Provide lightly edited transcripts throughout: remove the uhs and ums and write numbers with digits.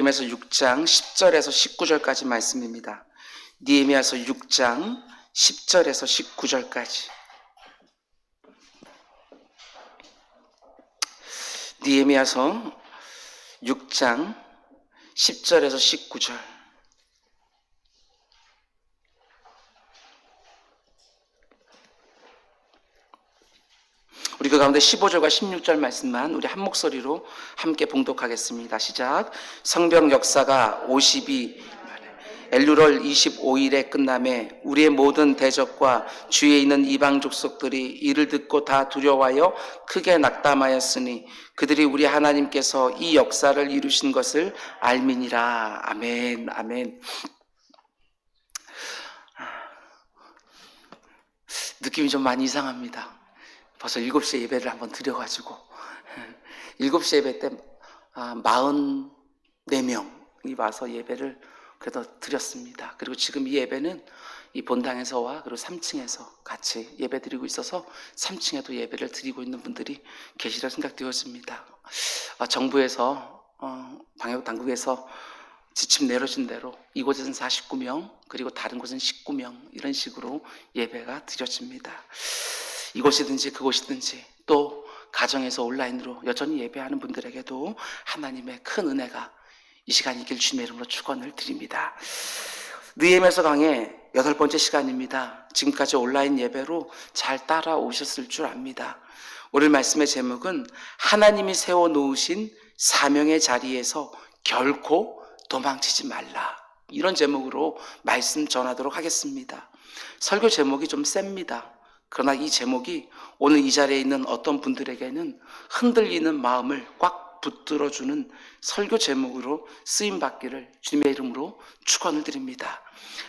느헤미야서 6장 10절에서 19절까지 말씀입니다. 느헤미야서 6장 10절에서 19절까지. 느헤미야서 6장 10절에서 19절. 우리 그 가운데 15절과 16절 말씀만 우리 한 목소리로 함께 봉독하겠습니다. 시작. 성벽 역사가 52 엘루월 25일에 끝남에 우리의 모든 대적과 주위에 있는 이방 족속들이 이를 듣고 다 두려워하여 크게 낙담하였으니 그들이 우리 하나님께서 이 역사를 이루신 것을 알미니라. 아멘. 아멘. 느낌이 좀 많이 이상합니다. 벌써 7시에 예배를 한번 드려가지고 7시 예배 때 44명이 와서 예배를 그래도 드렸습니다. 그리고 지금 이 예배는 이 본당에서와 그리고 3층에서 같이 예배 드리고 있어서 3층에도 예배를 드리고 있는 분들이 계시리라 생각되었습니다. 정부에서 방역당국에서 지침 내려진 대로 이곳에서는 49명 그리고 다른 곳은 19명 이런 식으로 예배가 드려집니다. 이곳이든지 그곳이든지 또 가정에서 온라인으로 여전히 예배하는 분들에게도 하나님의 큰 은혜가 이 시간 이길 주님의 이름으로 축원을 드립니다. 느헤미야서 강의 8번째 시간입니다. 지금까지 온라인 예배로 잘 따라오셨을 줄 압니다. 오늘 말씀의 제목은 하나님이 세워놓으신 사명의 자리에서 결코 도망치지 말라, 이런 제목으로 말씀 전하도록 하겠습니다. 설교 제목이 좀 셉니다. 그러나 이 제목이 오늘 이 자리에 있는 어떤 분들에게는 흔들리는 마음을 꽉 붙들어주는 설교 제목으로 쓰임받기를 주님의 이름으로 축원을 드립니다.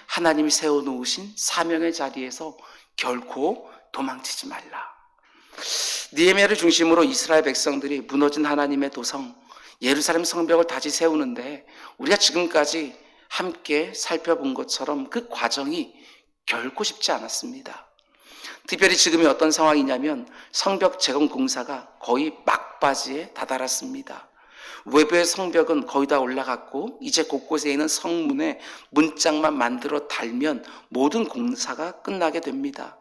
하나님이 세워놓으신 사명의 자리에서 결코 도망치지 말라. 느헤미야를 중심으로 이스라엘 백성들이 무너진 하나님의 도성 예루살렘 성벽을 다시 세우는데 우리가 지금까지 함께 살펴본 것처럼 그 과정이 결코 쉽지 않았습니다. 특별히 지금이 어떤 상황이냐면 성벽 재건 공사가 거의 막바지에 다다랐습니다. 외부의 성벽은 거의 다 올라갔고 이제 곳곳에 있는 성문에 문짝만 만들어 달면 모든 공사가 끝나게 됩니다.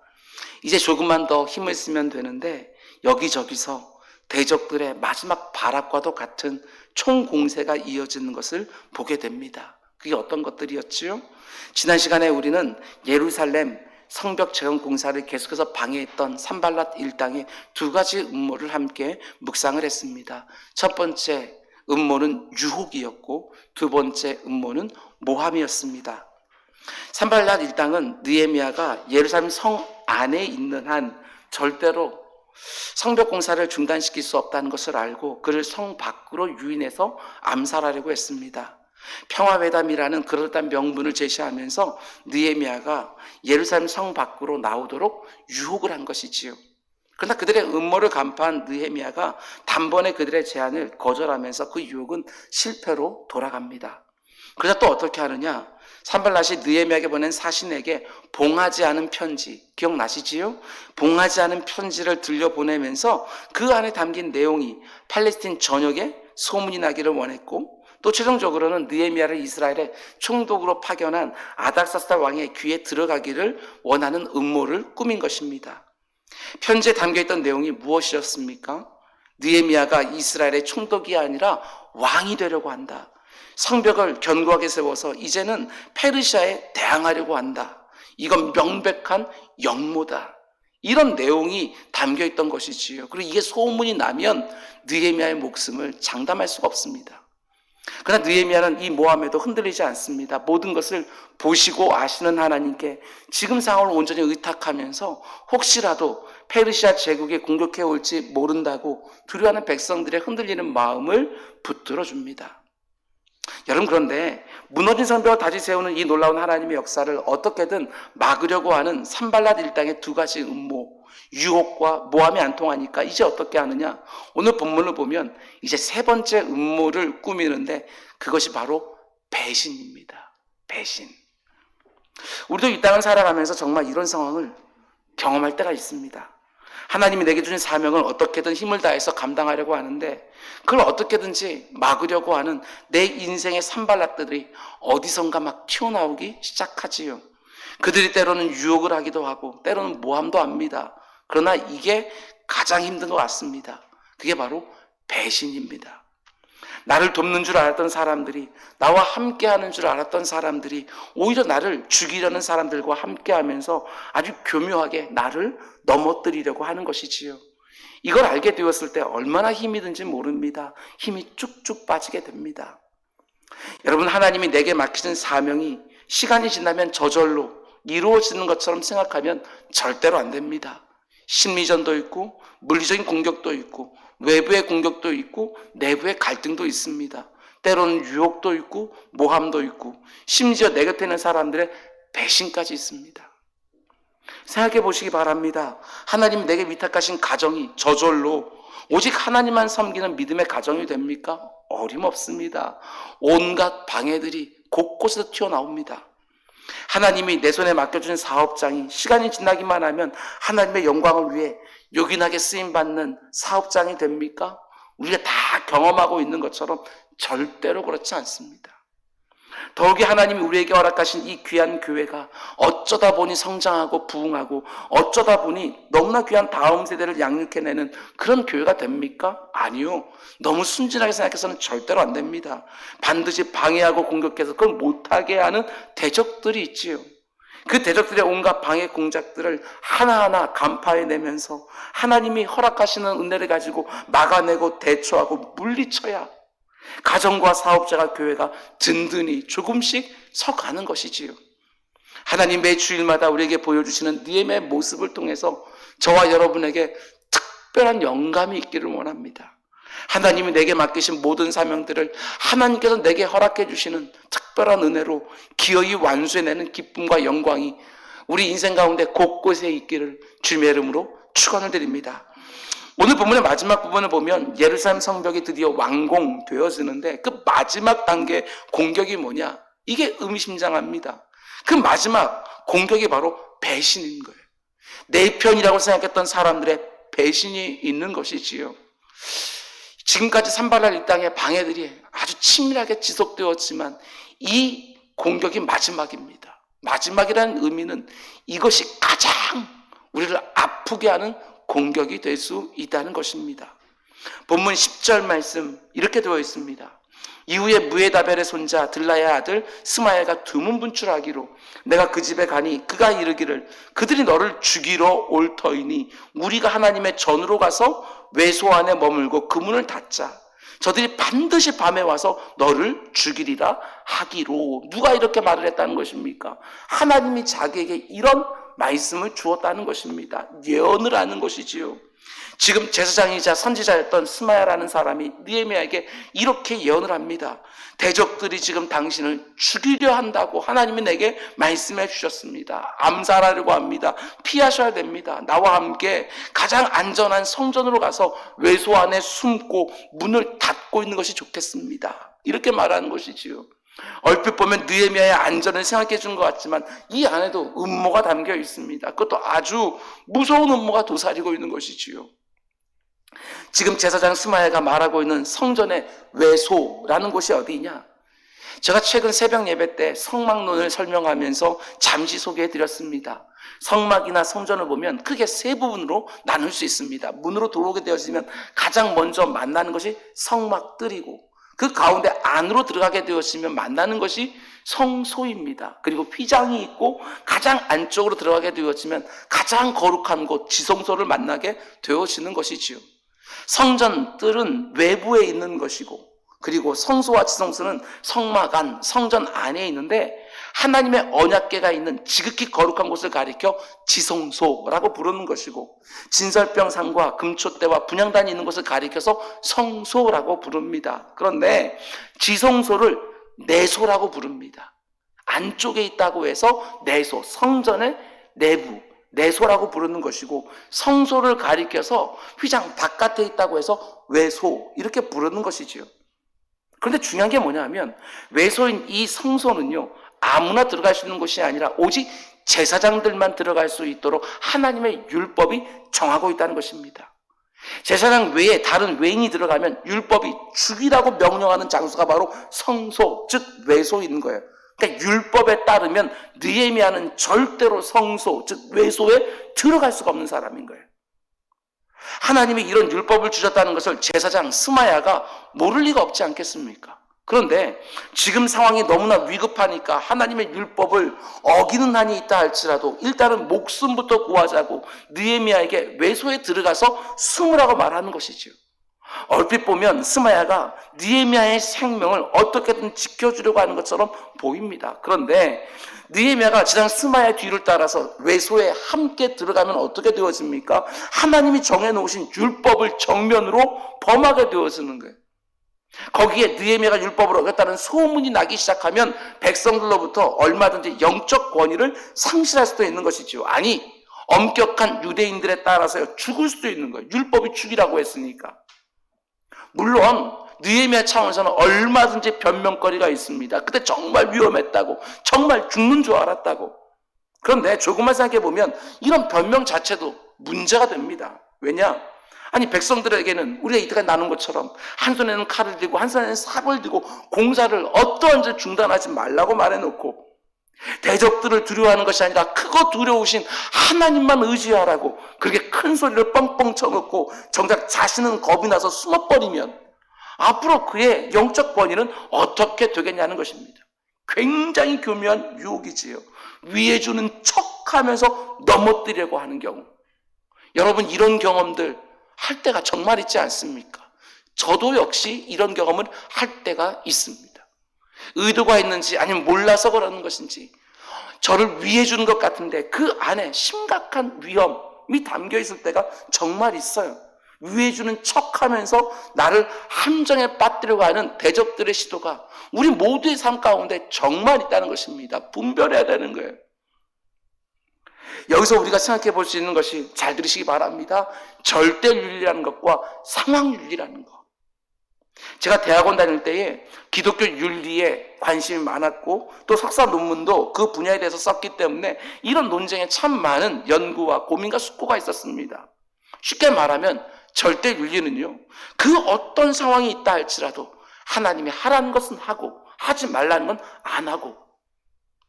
이제 조금만 더 힘을 쓰면 되는데 여기저기서 대적들의 마지막 발악과도 같은 총공세가 이어지는 것을 보게 됩니다. 그게 어떤 것들이었지요? 지난 시간에 우리는 예루살렘 성벽 재건 공사를 계속해서 방해했던 산발랏 일당의 두 가지 음모를 함께 묵상을 했습니다. 첫 번째 음모는 유혹이었고 두 번째 음모는 모함이었습니다. 산발랏 일당은 느헤미야가 예루살렘 성 안에 있는 한 절대로 성벽 공사를 중단시킬 수 없다는 것을 알고 그를 성 밖으로 유인해서 암살하려고 했습니다. 평화회담이라는 그럴듯한 명분을 제시하면서 느헤미야가 예루살렘 성 밖으로 나오도록 유혹을 한 것이지요. 그러나 그들의 음모를 간파한 느헤미야가 단번에 그들의 제안을 거절하면서 그 유혹은 실패로 돌아갑니다. 그러자 또 어떻게 하느냐? 산발랏이 느헤미야에게 보낸 사신에게 봉하지 않은 편지, 기억나시지요? 봉하지 않은 편지를 들려보내면서 그 안에 담긴 내용이 팔레스틴 전역에 소문이 나기를 원했고 또 최종적으로는 느헤미야를 이스라엘의 총독으로 파견한 아닥사스다 왕의 귀에 들어가기를 원하는 음모를 꾸민 것입니다. 편지에 담겨있던 내용이 무엇이었습니까? 느헤미야가 이스라엘의 총독이 아니라 왕이 되려고 한다. 성벽을 견고하게 세워서 이제는 페르시아에 대항하려고 한다. 이건 명백한 역모다. 이런 내용이 담겨있던 것이지요. 그리고 이게 소문이 나면 느헤미야의 목숨을 장담할 수가 없습니다. 그러나 느헤미야는 이 모함에도 흔들리지 않습니다. 모든 것을 보시고 아시는 하나님께 지금 상황을 온전히 의탁하면서 혹시라도 페르시아 제국에 공격해 올지 모른다고 두려워하는 백성들의 흔들리는 마음을 붙들어 줍니다. 여러분, 그런데 무너진 성벽을 다시 세우는 이 놀라운 하나님의 역사를 어떻게든 막으려고 하는 산발랏 일당의 두 가지 음모, 유혹과 모함이 안 통하니까 이제 어떻게 하느냐? 오늘 본문을 보면 이제 세 번째 음모를 꾸미는데 그것이 바로 배신입니다. 배신. 우리도 이 땅을 살아가면서 정말 이런 상황을 경험할 때가 있습니다. 하나님이 내게 주신 사명을 어떻게든 힘을 다해서 감당하려고 하는데 그걸 어떻게든지 막으려고 하는 내 인생의 산발락들이 어디선가 막 튀어나오기 시작하지요. 그들이 때로는 유혹을 하기도 하고 때로는 모함도 합니다. 그러나 이게 가장 힘든 것 같습니다. 그게 바로 배신입니다. 나를 돕는 줄 알았던 사람들이, 나와 함께하는 줄 알았던 사람들이 오히려 나를 죽이려는 사람들과 함께하면서 아주 교묘하게 나를 넘어뜨리려고 하는 것이지요. 이걸 알게 되었을 때 얼마나 힘이 든지 모릅니다. 힘이 쭉쭉 빠지게 됩니다. 여러분, 하나님이 내게 맡기신 사명이 시간이 지나면 저절로 이루어지는 것처럼 생각하면 절대로 안 됩니다. 심리전도 있고 물리적인 공격도 있고 외부의 공격도 있고 내부의 갈등도 있습니다. 때로는 유혹도 있고 모함도 있고 심지어 내 곁에 있는 사람들의 배신까지 있습니다. 생각해 보시기 바랍니다. 하나님 내게 위탁하신 가정이 저절로 오직 하나님만 섬기는 믿음의 가정이 됩니까? 어림없습니다. 온갖 방해들이 곳곳에서 튀어나옵니다. 하나님이 내 손에 맡겨주신 사업장이 시간이 지나기만 하면 하나님의 영광을 위해 요긴하게 쓰임받는 사업장이 됩니까? 우리가 다 경험하고 있는 것처럼 절대로 그렇지 않습니다. 더욱이 하나님이 우리에게 허락하신 이 귀한 교회가 어쩌다 보니 성장하고 부흥하고 어쩌다 보니 너무나 귀한 다음 세대를 양육해내는 그런 교회가 됩니까? 아니요. 너무 순진하게 생각해서는 절대로 안 됩니다. 반드시 방해하고 공격해서 그걸 못하게 하는 대적들이 있지요. 그 대적들의 온갖 방해 공작들을 하나하나 간파해내면서 하나님이 허락하시는 은혜를 가지고 막아내고 대처하고 물리쳐야 가정과 사업자가 교회가 든든히 조금씩 서가는 것이지요. 하나님 매 주일마다 우리에게 보여주시는 느헤미야의 모습을 통해서 저와 여러분에게 특별한 영감이 있기를 원합니다. 하나님이 내게 맡기신 모든 사명들을 하나님께서 내게 허락해 주시는 특별한 은혜로 기어이 완수해내는 기쁨과 영광이 우리 인생 가운데 곳곳에 있기를 주님의 이름으로 축원을 드립니다. 오늘 본문의 마지막 부분을 보면 예루살렘 성벽이 드디어 완공되어지는데 그 마지막 단계 공격이 뭐냐? 이게 의미심장합니다. 그 마지막 공격이 바로 배신인 거예요. 내 편이라고 생각했던 사람들의 배신이 있는 것이지요. 지금까지 산발할 이 땅의 방해들이 아주 치밀하게 지속되었지만 이 공격이 마지막입니다. 마지막이라는 의미는 이것이 가장 우리를 아프게 하는 공격이 될 수 있다는 것입니다. 본문 10절 말씀 이렇게 되어 있습니다. 이후에 무에다벨의 손자 들라의 아들 스마야가 두문분출하기로 내가 그 집에 가니 그가 이르기를 그들이 너를 죽이러 올 터이니 우리가 하나님의 전으로 가서 외소 안에 머물고 그 문을 닫자. 저들이 반드시 밤에 와서 너를 죽이리라 하기로. 누가 이렇게 말을 했다는 것입니까? 하나님이 자기에게 이런 말씀을 주었다는 것입니다. 예언을 하는 것이지요. 지금 제사장이자 선지자였던 스마야라는 사람이 느헤미야에게 이렇게 예언을 합니다. 대적들이 지금 당신을 죽이려 한다고 하나님이 내게 말씀해 주셨습니다. 암살하려고 합니다. 피하셔야 됩니다. 나와 함께 가장 안전한 성전으로 가서 외소 안에 숨고 문을 닫고 있는 것이 좋겠습니다. 이렇게 말하는 것이지요. 얼핏 보면 느헤미야의 안전을 생각해 준 것 같지만 이 안에도 음모가 담겨 있습니다. 그것도 아주 무서운 음모가 도사리고 있는 것이지요. 지금 제사장 스마야가 말하고 있는 성전의 외소라는 곳이 어디냐? 제가 최근 새벽 예배 때 성막론을 설명하면서 잠시 소개해 드렸습니다. 성막이나 성전을 보면 크게 세 부분으로 나눌 수 있습니다. 문으로 들어오게 되어지면 가장 먼저 만나는 것이 성막들이고 그 가운데 안으로 들어가게 되었으면 만나는 것이 성소입니다. 그리고 휘장이 있고 가장 안쪽으로 들어가게 되었으면 가장 거룩한 곳 지성소를 만나게 되어지는 것이지요. 성전들은 외부에 있는 것이고 그리고 성소와 지성소는 성막 안, 성전 안에 있는데 하나님의 언약궤가 있는 지극히 거룩한 곳을 가리켜 지성소라고 부르는 것이고 진설병상과 금초대와 분향단이 있는 곳을 가리켜서 성소라고 부릅니다. 그런데 지성소를 내소라고 부릅니다. 안쪽에 있다고 해서 내소, 성전의 내부 내소라고 부르는 것이고 성소를 가리켜서 휘장 바깥에 있다고 해서 외소 이렇게 부르는 것이지요. 그런데 중요한 게 뭐냐면 외소인 이 성소는요 아무나 들어갈 수 있는 곳이 아니라 오직 제사장들만 들어갈 수 있도록 하나님의 율법이 정하고 있다는 것입니다. 제사장 외에 다른 외인이 들어가면 율법이 죽이라고 명령하는 장소가 바로 성소, 즉 외소인 거예요. 그러니까 율법에 따르면 느헤미야는 절대로 성소, 즉 외소에 들어갈 수가 없는 사람인 거예요. 하나님이 이런 율법을 주셨다는 것을 제사장 스마야가 모를 리가 없지 않겠습니까? 그런데 지금 상황이 너무나 위급하니까 하나님의 율법을 어기는 한이 있다 할지라도 일단은 목숨부터 구하자고 느헤미야에게 외소에 들어가서 숨으라고 말하는 것이죠. 얼핏 보면 스마야가 느헤미야의 생명을 어떻게든 지켜주려고 하는 것처럼 보입니다. 그런데 느헤미야가 지상 스마야 뒤를 따라서 외소에 함께 들어가면 어떻게 되어집니까? 하나님이 정해놓으신 율법을 정면으로 범하게 되어지는 거예요. 거기에 느헤미야가 율법을 어겼다는 소문이 나기 시작하면 백성들로부터 얼마든지 영적 권위를 상실할 수도 있는 것이죠. 아니, 엄격한 유대인들에 따라서 죽을 수도 있는 거예요. 율법이 죽이라고 했으니까. 물론 느헤미야 차원에서는 얼마든지 변명거리가 있습니다. 그때 정말 위험했다고, 정말 죽는 줄 알았다고. 그런데 조금만 생각해 보면 이런 변명 자체도 문제가 됩니다. 왜냐? 아니, 백성들에게는 우리가 이때까지 나눈 것처럼 한 손에는 칼을 들고 한 손에는 삽을 들고 공사를 어떠한지 중단하지 말라고 말해놓고, 대적들을 두려워하는 것이 아니라 크고 두려우신 하나님만 의지하라고 그렇게 큰 소리를 뻥뻥 쳐놓고 정작 자신은 겁이 나서 숨어버리면 앞으로 그의 영적 권위는 어떻게 되겠냐는 것입니다. 굉장히 교묘한 유혹이지요. 위해 주는 척하면서 넘어뜨리려고 하는 경우. 여러분, 이런 경험들 할 때가 정말 있지 않습니까? 저도 역시 이런 경험을 할 때가 있습니다. 의도가 있는지 아니면 몰라서 그러는 것인지 저를 위해 주는 것 같은데 그 안에 심각한 위험이 담겨 있을 때가 정말 있어요. 위해 주는 척하면서 나를 함정에 빠뜨려고 하는 대적들의 시도가 우리 모두의 삶 가운데 정말 있다는 것입니다. 분별해야 되는 거예요. 여기서 우리가 생각해 볼 수 있는 것이, 잘 들으시기 바랍니다, 절대윤리라는 것과 상황윤리라는 것. 제가 대학원 다닐 때에 기독교 윤리에 관심이 많았고 또 석사 논문도 그 분야에 대해서 썼기 때문에 이런 논쟁에 참 많은 연구와 고민과 숙고가 있었습니다. 쉽게 말하면 절대윤리는요, 그 어떤 상황이 있다 할지라도 하나님이 하라는 것은 하고 하지 말라는 건 안 하고,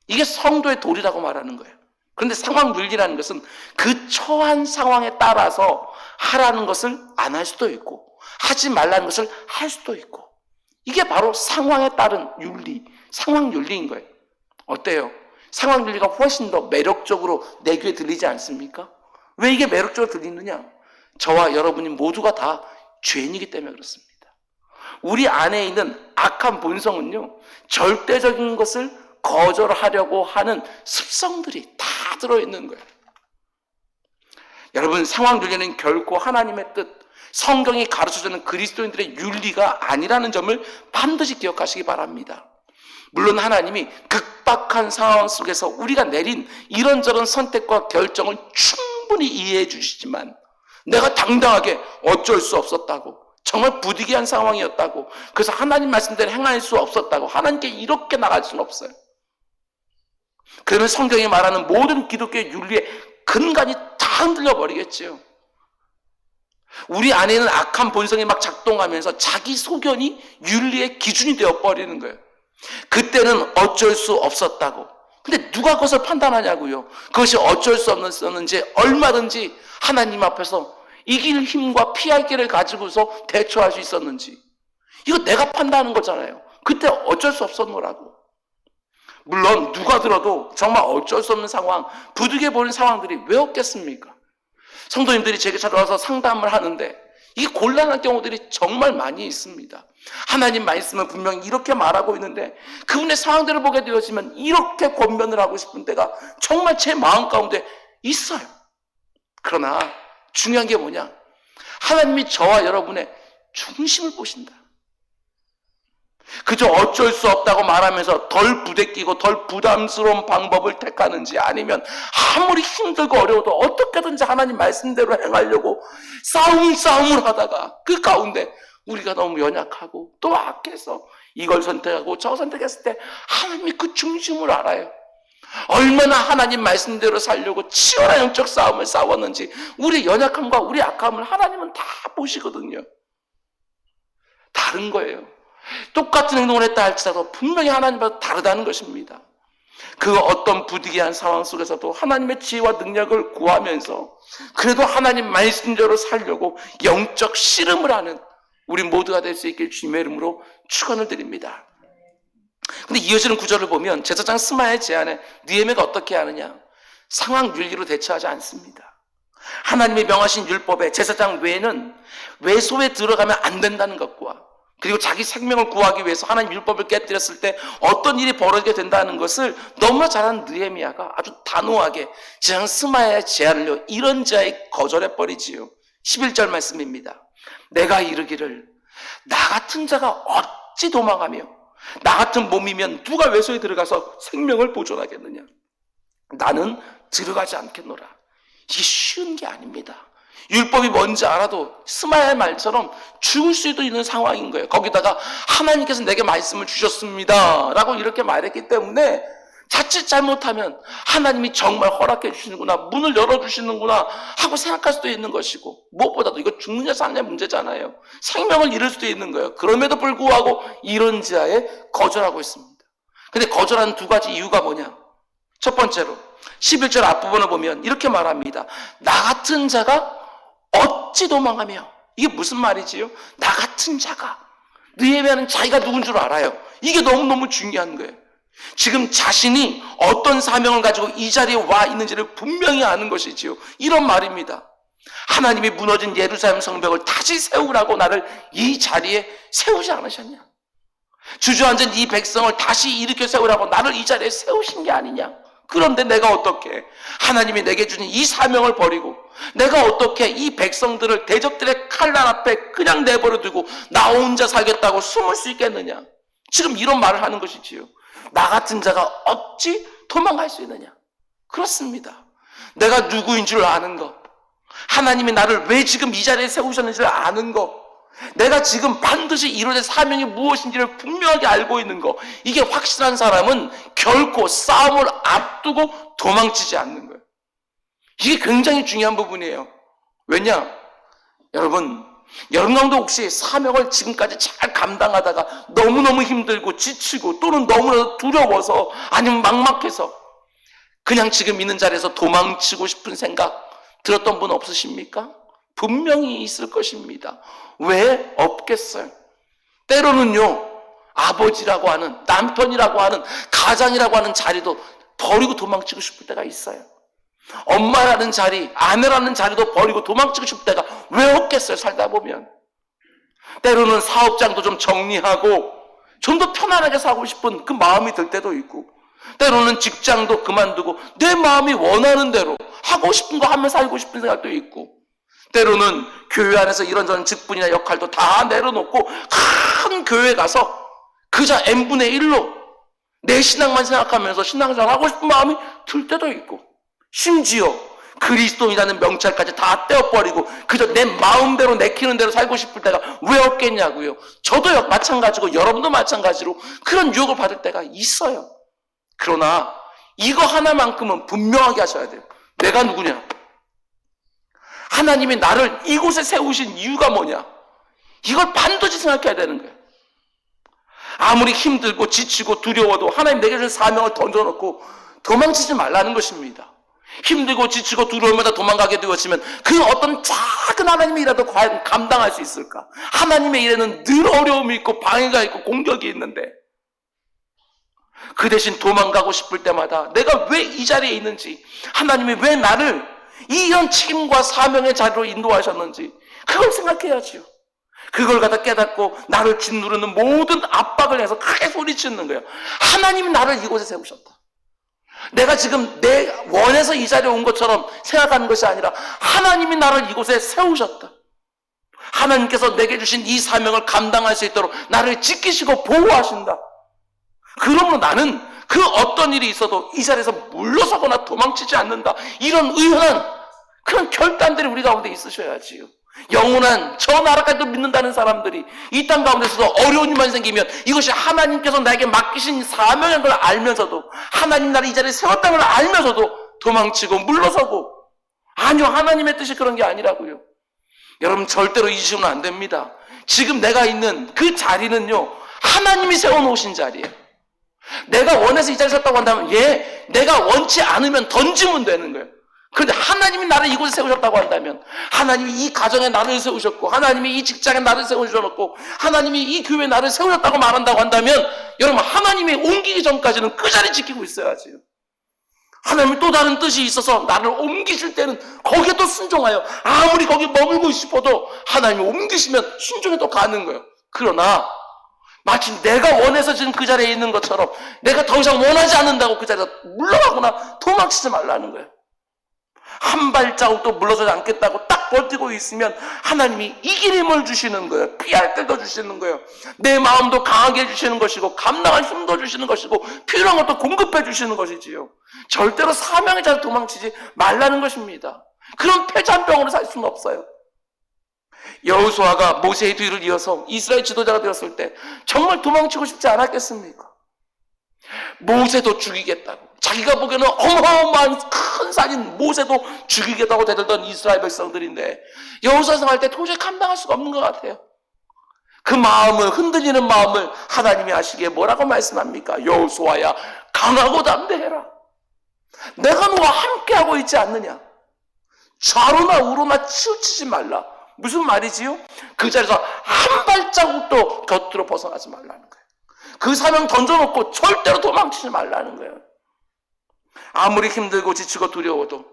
이게 성도의 도리라고 말하는 거예요. 그런데 상황윤리라는 것은 그 처한 상황에 따라서 하라는 것을 안 할 수도 있고 하지 말라는 것을 할 수도 있고, 이게 바로 상황에 따른 윤리, 상황윤리인 거예요. 어때요? 상황윤리가 훨씬 더 매력적으로 내 귀에 들리지 않습니까? 왜 이게 매력적으로 들리느냐? 저와 여러분이 모두가 다 죄인이기 때문에 그렇습니다. 우리 안에 있는 악한 본성은요, 절대적인 것을 거절하려고 하는 습성들이 다 들어있는 거예요. 여러분, 상황윤리는 결코 하나님의 뜻, 성경이 가르쳐주는 그리스도인들의 윤리가 아니라는 점을 반드시 기억하시기 바랍니다. 물론 하나님이 극박한 상황 속에서 우리가 내린 이런저런 선택과 결정을 충분히 이해해 주시지만 내가 당당하게 어쩔 수 없었다고, 정말 부득이한 상황이었다고, 그래서 하나님 말씀대로 행할 수 없었다고, 하나님께 이렇게 나갈 수는 없어요. 그러면 성경이 말하는 모든 기독교의 윤리의 근간이 다 흔들려 버리겠지요. 우리 안에 있는 악한 본성이 막 작동하면서 자기 소견이 윤리의 기준이 되어버리는 거예요. 그때는 어쩔 수 없었다고. 근데 누가 그것을 판단하냐고요. 그것이 어쩔 수 없었는지, 얼마든지 하나님 앞에서 이길 힘과 피할 길을 가지고서 대처할 수 있었는지, 이거 내가 판단하는 거잖아요. 그때 어쩔 수 없었노라고. 물론 누가 들어도 정말 어쩔 수 없는 상황, 부득이해 보이는 상황들이 왜 없겠습니까? 성도님들이 제게 찾아와서 상담을 하는데 이 곤란한 경우들이 정말 많이 있습니다. 하나님 말씀은 분명히 이렇게 말하고 있는데 그분의 상황들을 보게 되어지면 이렇게 권면을 하고 싶은 때가 정말 제 마음 가운데 있어요. 그러나 중요한 게 뭐냐? 하나님이 저와 여러분의 중심을 보신다. 그저 어쩔 수 없다고 말하면서 덜 부대끼고 덜 부담스러운 방법을 택하는지, 아니면 아무리 힘들고 어려워도 어떻게든지 하나님 말씀대로 행하려고 싸움을 하다가 그 가운데 우리가 너무 연약하고 또 악해서 이걸 선택하고 저 선택했을 때 하나님이 그 중심을 알아요. 얼마나 하나님 말씀대로 살려고 치열한 영적 싸움을 싸웠는지, 우리 연약함과 우리 약함을 하나님은 다 보시거든요. 다른 거예요. 똑같은 행동을 했다 할지라도 분명히 하나님과 다르다는 것입니다. 그 어떤 부득이한 상황 속에서도 하나님의 지혜와 능력을 구하면서 그래도 하나님 말씀대로 살려고 영적 씨름을 하는 우리 모두가 될 수 있길 주님의 이름으로 축원을 드립니다. 근데 이어지는 구절을 보면 제사장 스마야의 제안에 느헤미야가 어떻게 하느냐? 상황 윤리로 대처하지 않습니다. 하나님이 명하신 율법에 제사장 외에는 외소에 들어가면 안 된다는 것과, 그리고 자기 생명을 구하기 위해서 하나님 율법을 깨뜨렸을 때 어떤 일이 벌어지게 된다는 것을 너무나 잘 아는 느헤미야가 아주 단호하게 제사장 스마야의 제안을요, 이런 자에 거절해버리지요. 11절 말씀입니다. 내가 이르기를 나 같은 자가 어찌 도망하며 나 같은 몸이면 누가 외소에 들어가서 생명을 보존하겠느냐? 나는 들어가지 않겠노라. 이게 쉬운 게 아닙니다. 율법이 뭔지 알아도 스마야의 말처럼 죽을 수도 있는 상황인 거예요. 거기다가 하나님께서 내게 말씀을 주셨습니다 라고 이렇게 말했기 때문에 자칫 잘못하면 하나님이 정말 허락해 주시는구나, 문을 열어주시는구나 하고 생각할 수도 있는 것이고, 무엇보다도 이거 죽느냐 사느냐 문제잖아요. 생명을 잃을 수도 있는 거예요. 그럼에도 불구하고 이런 지하에 거절하고 있습니다. 근데 거절하는 두 가지 이유가 뭐냐? 첫 번째로 11절 앞부분을 보면 이렇게 말합니다. 나 같은 자가 어찌 도망하며. 이게 무슨 말이지요? 나 같은 자가. 느헤미야는 자기가 누군 줄 알아요. 이게 너무너무 중요한 거예요. 지금 자신이 어떤 사명을 가지고 이 자리에 와 있는지를 분명히 아는 것이지요. 이런 말입니다. 하나님이 무너진 예루살렘 성벽을 다시 세우라고 나를 이 자리에 세우지 않으셨냐? 주저앉은 이 백성을 다시 일으켜 세우라고 나를 이 자리에 세우신 게 아니냐? 그런데 내가 어떻게 하나님이 내게 주신 이 사명을 버리고 내가 어떻게 이 백성들을 대적들의 칼날 앞에 그냥 내버려 두고 나 혼자 살겠다고 숨을 수 있겠느냐? 지금 이런 말을 하는 것이지요. 나 같은 자가 어찌 도망갈 수 있느냐? 그렇습니다. 내가 누구인 줄 아는 것, 하나님이 나를 왜 지금 이 자리에 세우셨는지를 아는 것, 내가 지금 반드시 이루어질 사명이 무엇인지를 분명하게 알고 있는 것, 이게 확실한 사람은 결코 싸움을 앞두고 도망치지 않는 거예요. 이게 굉장히 중요한 부분이에요. 왜냐? 여러분, 여러분도 혹시 사명을 지금까지 잘 감당하다가 너무너무 힘들고 지치고 또는 너무나 두려워서 아니면 막막해서 그냥 지금 있는 자리에서 도망치고 싶은 생각 들었던 분 없으십니까? 분명히 있을 것입니다. 왜 없겠어요? 때로는요, 아버지라고 하는, 남편이라고 하는, 가장이라고 하는 자리도 버리고 도망치고 싶을 때가 있어요. 엄마라는 자리, 아내라는 자리도 버리고 도망치고 싶을 때가 왜 없겠어요? 살다 보면. 때로는 사업장도 좀 정리하고 좀 더 편안하게 살고 싶은 그 마음이 들 때도 있고, 때로는 직장도 그만두고 내 마음이 원하는 대로 하고 싶은 거 하며 살고 싶은 생각도 있고, 때로는 교회 안에서 이런저런 직분이나 역할도 다 내려놓고 큰 교회 가서 그저 n분의 1로 내 신앙만 생각하면서 신앙생활 하고 싶은 마음이 들 때도 있고, 심지어 그리스도인이라는 명찰까지 다 떼어버리고 그저 내 마음대로 내키는 대로 살고 싶을 때가 왜 없겠냐고요. 저도 마찬가지고 여러분도 마찬가지로 그런 유혹을 받을 때가 있어요. 그러나 이거 하나만큼은 분명하게 하셔야 돼요. 내가 누구냐? 하나님이 나를 이곳에 세우신 이유가 뭐냐? 이걸 반드시 생각해야 되는 거예요. 아무리 힘들고 지치고 두려워도 하나님 내게 주신 사명을 던져놓고 도망치지 말라는 것입니다. 힘들고 지치고 두려우면서 도망가게 되었지만 그 어떤 작은 하나님의 일이라도 과연 감당할 수 있을까? 하나님의 일에는 늘 어려움이 있고 방해가 있고 공격이 있는데, 그 대신 도망가고 싶을 때마다 내가 왜 이 자리에 있는지, 하나님이 왜 나를 이런 책임과 사명의 자리로 인도하셨는지 그걸 생각해야지요. 그걸 갖다 깨닫고 나를 짓누르는 모든 압박을 해서 크게 소리치는 거예요. 하나님이 나를 이곳에 세우셨다. 내가 지금 내 원해서 이 자리에 온 것처럼 생각하는 것이 아니라 하나님이 나를 이곳에 세우셨다. 하나님께서 내게 주신 이 사명을 감당할 수 있도록 나를 지키시고 보호하신다. 그러므로 나는 그 어떤 일이 있어도 이 자리에서 물러서거나 도망치지 않는다. 이런 의연한 그런 결단들이 우리 가운데 있으셔야지요. 영원한 저 나라까지도 믿는다는 사람들이 이 땅 가운데서도 어려운 일만 생기면 이것이 하나님께서 나에게 맡기신 사명인 걸 알면서도, 하나님 나를 이 자리에 세웠다는 걸 알면서도 도망치고 물러서고, 아니요, 하나님의 뜻이 그런 게 아니라고요. 여러분, 절대로 잊으시면 안 됩니다. 지금 내가 있는 그 자리는요, 하나님이 세워놓으신 자리예요. 내가 원해서 이 자리에 섰다고 한다면, 내가 원치 않으면 던지면 되는 거예요. 그런데 하나님이 나를 이곳에 세우셨다고 한다면, 하나님이 이 가정에 나를 세우셨고, 하나님이 이 직장에 나를 세우셨고, 하나님이 이 교회에 나를 세우셨다고 말한다고 한다면, 여러분, 하나님이 옮기기 전까지는 그 자리 지키고 있어야지요. 하나님이 또 다른 뜻이 있어서 나를 옮기실 때는 거기에 또 순종하여, 아무리 거기 머물고 싶어도 하나님이 옮기시면 순종에 또 가는 거예요. 그러나 마치 내가 원해서 지금 그 자리에 있는 것처럼 내가 더 이상 원하지 않는다고 그 자리에서 물러가거나 도망치지 말라는 거예요. 한 발자국도 물러서지 않겠다고 딱 버티고 있으면 하나님이 이길 힘을 주시는 거예요. 피할 때도 주시는 거예요. 내 마음도 강하게 해주시는 것이고, 감당할 힘도 주시는 것이고, 필요한 것도 공급해 주시는 것이지요. 절대로 사명의 자리에 도망치지 말라는 것입니다. 그런 패잔병으로 살 수는 없어요. 여호수아가 모세의 뒤를 이어서 이스라엘 지도자가 되었을 때 정말 도망치고 싶지 않았겠습니까? 모세도 죽이겠다고, 자기가 보기에는 어마어마한 큰 산인 모세도 죽이겠다고 대들던 이스라엘 백성들인데, 여호수아 생활 때 도저히 감당할 수가 없는 것 같아요. 그 마음을, 흔들리는 마음을 하나님이 아시기에 뭐라고 말씀합니까? 여호수아야, 강하고 담대해라. 내가 너와 함께하고 있지 않느냐. 좌로나 우로나 치우치지 말라. 무슨 말이지요? 그 자리에서 한 발자국도 곁으로 벗어나지 말라는 거예요. 그 사명 던져놓고 절대로 도망치지 말라는 거예요. 아무리 힘들고 지치고 두려워도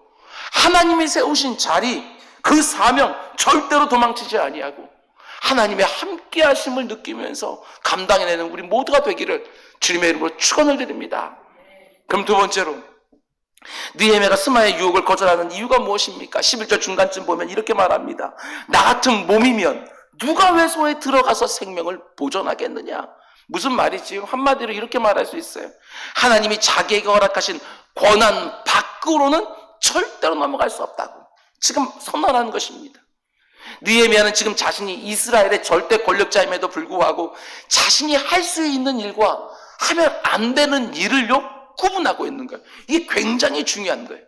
하나님이 세우신 자리, 그 사명 절대로 도망치지 아니하고 하나님의 함께 하심을 느끼면서 감당해내는 우리 모두가 되기를 주님의 이름으로 축원을 드립니다. 그럼 두 번째로, 느헤미야가 스마의 유혹을 거절하는 이유가 무엇입니까? 11절 중간쯤 보면 이렇게 말합니다. 나 같은 몸이면 누가 외소에 들어가서 생명을 보존하겠느냐. 무슨 말이지요? 한마디로 이렇게 말할 수 있어요. 하나님이 자기에게 허락하신 권한 밖으로는 절대로 넘어갈 수 없다고 지금 선언하는 것입니다. 느헤미야는 지금 자신이 이스라엘의 절대 권력자임에도 불구하고 자신이 할 수 있는 일과 하면 안 되는 일을요 구분하고 있는 거예요. 이게 굉장히 중요한 거예요.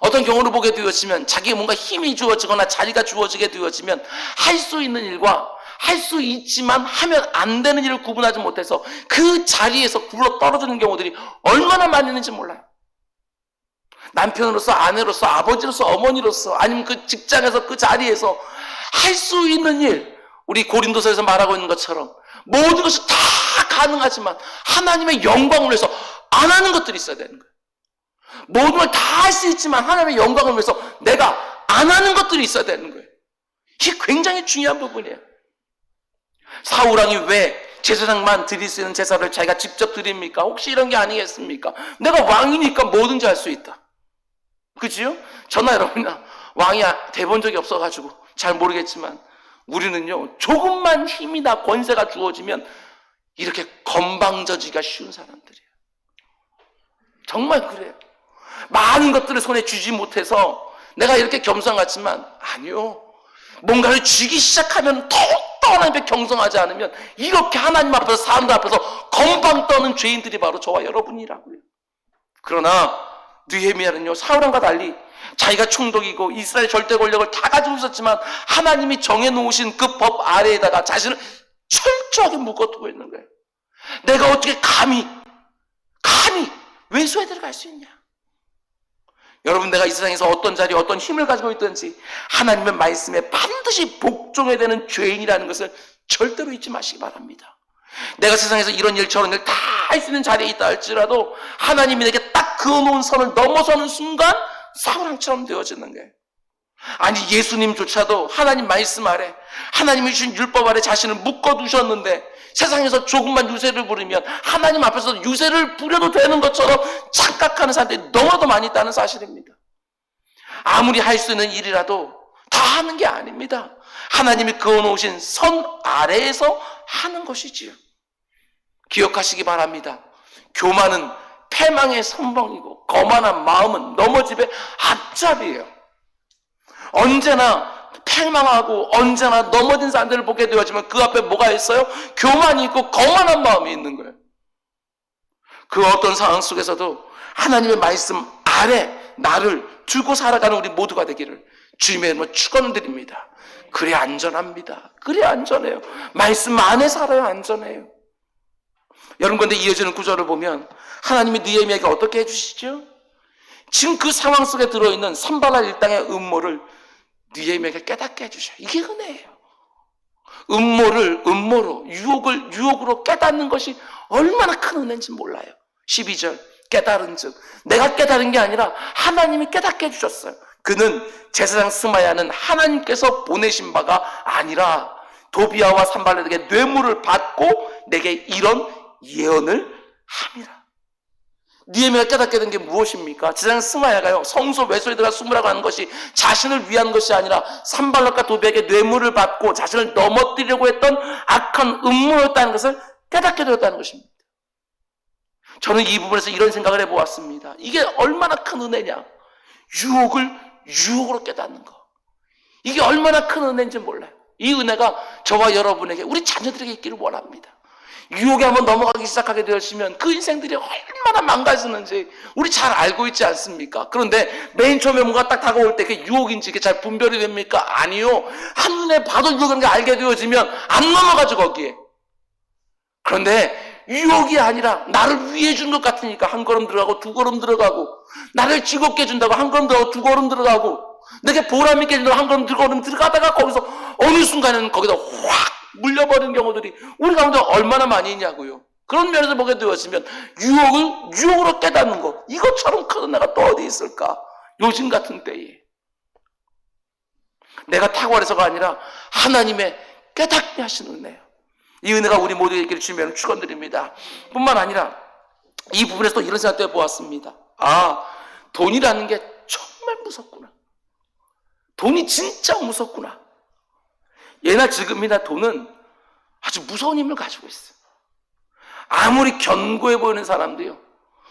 어떤 경우를 보게 되었으면, 자기에 뭔가 힘이 주어지거나 자리가 주어지게 되었으면 할 수 있는 일과 할 수 있지만 하면 안 되는 일을 구분하지 못해서 그 자리에서 굴러 떨어지는 경우들이 얼마나 많이 있는지 몰라요. 남편으로서, 아내로서, 아버지로서, 어머니로서, 아니면 그 직장에서, 그 자리에서 할 수 있는 일, 우리 고린도서에서 말하고 있는 것처럼 모든 것이 다 가능하지만 하나님의 영광을 위해서 안 하는 것들이 있어야 되는 거예요. 모든 걸 다 할 수 있지만 하나님의 영광을 위해서 내가 안 하는 것들이 있어야 되는 거예요. 이게 굉장히 중요한 부분이에요. 사울왕이 왜 제사장만 드릴 수 있는 제사를 자기가 직접 드립니까? 혹시 이런 게 아니겠습니까? 내가 왕이니까 뭐든지 할 수 있다. 그지요? 저나 여러분이나 왕이 돼본 적이 없어가지고 잘 모르겠지만, 우리는요 조금만 힘이나 권세가 주어지면 이렇게 건방져지기가 쉬운 사람들이에요. 정말 그래요. 많은 것들을 손에 쥐지 못해서 내가 이렇게 겸손 같지만, 아니요, 뭔가를 쥐기 시작하면 더욱더 하나님 앞에 경성하지 않으면 이렇게 하나님 앞에서, 사람들 앞에서 건방 떠는 죄인들이 바로 저와 여러분이라고요. 그러나 느헤미야는요 사울왕과 달리 자기가 총독이고 이스라엘 절대 권력을 다 가지고 있었지만 하나님이 정해놓으신 그 법 아래에다가 자신을 철저하게 묶어두고 있는 거예요. 내가 어떻게 감히 외소에 들어갈 수 있냐. 여러분, 내가 이 세상에서 어떤 자리, 어떤 힘을 가지고 있든지 하나님의 말씀에 반드시 복종해야 되는 죄인이라는 것을 절대로 잊지 마시기 바랍니다. 내가 세상에서 이런 일 저런 일 다 할 수 있는 자리에 있다 할지라도 하나님이 내게 딱 그어놓은 선을 넘어서는 순간 사울왕처럼 되어지는 거예요. 아니, 예수님조차도 하나님 말씀 아래, 하나님이 주신 율법 아래 자신을 묶어두셨는데 세상에서 조금만 유세를 부리면 하나님 앞에서 유세를 부려도 되는 것처럼 착각하는 사람들이 너무나도 많이 있다는 사실입니다. 아무리 할 수 있는 일이라도 다 하는 게 아닙니다. 하나님이 그어놓으신 선 아래에서 하는 것이지요. 기억하시기 바랍니다. 교만은 패망의 선봉이고 거만한 마음은 넘어집의 앞잡이에요. 언제나 패망하고 언제나 넘어진 사람들을 보게 되어지면 그 앞에 뭐가 있어요? 교만이 있고 거만한 마음이 있는 거예요. 그 어떤 상황 속에서도 하나님의 말씀 아래 나를 두고 살아가는 우리 모두가 되기를 주님의 이름으로 축원드립니다. 그래 안전합니다. 그래 안전해요. 말씀 안에 살아야 안전해요. 여러분, 그런데 이어지는 구절을 보면 하나님이 느헤미야에게 어떻게 해주시죠? 지금 그 상황 속에 들어있는 산발락 일당의 음모를 느헤미야에게 깨닫게 해주셔요. 이게 은혜예요. 음모로 유혹으로 깨닫는 것이 얼마나 큰 은혜인지 몰라요. 12절 깨달은 즉, 내가 깨달은 게 아니라 하나님이 깨닫게 해주셨어요. 그는 제사장 스마야는 하나님께서 보내신 바가 아니라 도비야와 산발락에게 뇌물을 받고 내게 이런 예언을 함이라. 느헤미야가 깨닫게 된 게 무엇입니까? 제사장 스마야가요, 성소 외소에 들어가 숨으라고 하는 것이 자신을 위한 것이 아니라 산발락과 도비야에게 뇌물을 받고 자신을 넘어뜨리려고 했던 악한 음모였다는 것을 깨닫게 되었다는 것입니다. 저는 이 부분에서 이런 생각을 해보았습니다. 이게 얼마나 큰 은혜냐. 유혹으로 깨닫는 거. 이게 얼마나 큰 은혜인지 몰라요. 이 은혜가 저와 여러분에게, 우리 자녀들에게 있기를 원합니다. 유혹에 한번 넘어가기 시작하게 되시면 그 인생들이 얼마나 망가지는지 우리 잘 알고 있지 않습니까? 그런데 맨 처음에 뭔가 딱 다가올 때 그게 유혹인지 그게 잘 분별이 됩니까? 아니요. 한눈에 봐도 유혹인 걸 알게 되어지면 안 넘어가죠, 거기에. 그런데 유혹이 아니라 나를 위해 준 것 같으니까 한 걸음 들어가고 두 걸음 들어가고, 나를 즐겁게 해준다고 한 걸음 들어가고 두 걸음 들어가고, 내게 보람 있게 해준다고 한 걸음 들어가다가 거기서 어느 순간에는 거기다 확 물려버리는 경우들이 우리 가운데 얼마나 많이 있냐고요. 그런 면에서 보게 되었으면 유혹으로 깨닫는 것, 이것처럼 큰 은혜가 또 어디 있을까? 요즘 같은 때에 내가 탁월해서가 아니라 하나님의 깨닫게 하시는 은혜예요. 이 은혜가 우리 모두에게 있기를 주님의 축원드립니다. 뿐만 아니라 이 부분에서 또 이런 생각도 해보았습니다. 돈이라는 게 정말 무섭구나. 돈이 진짜 무섭구나. 예나 지금이나 돈은 아주 무서운 힘을 가지고 있어요. 아무리 견고해 보이는 사람도요,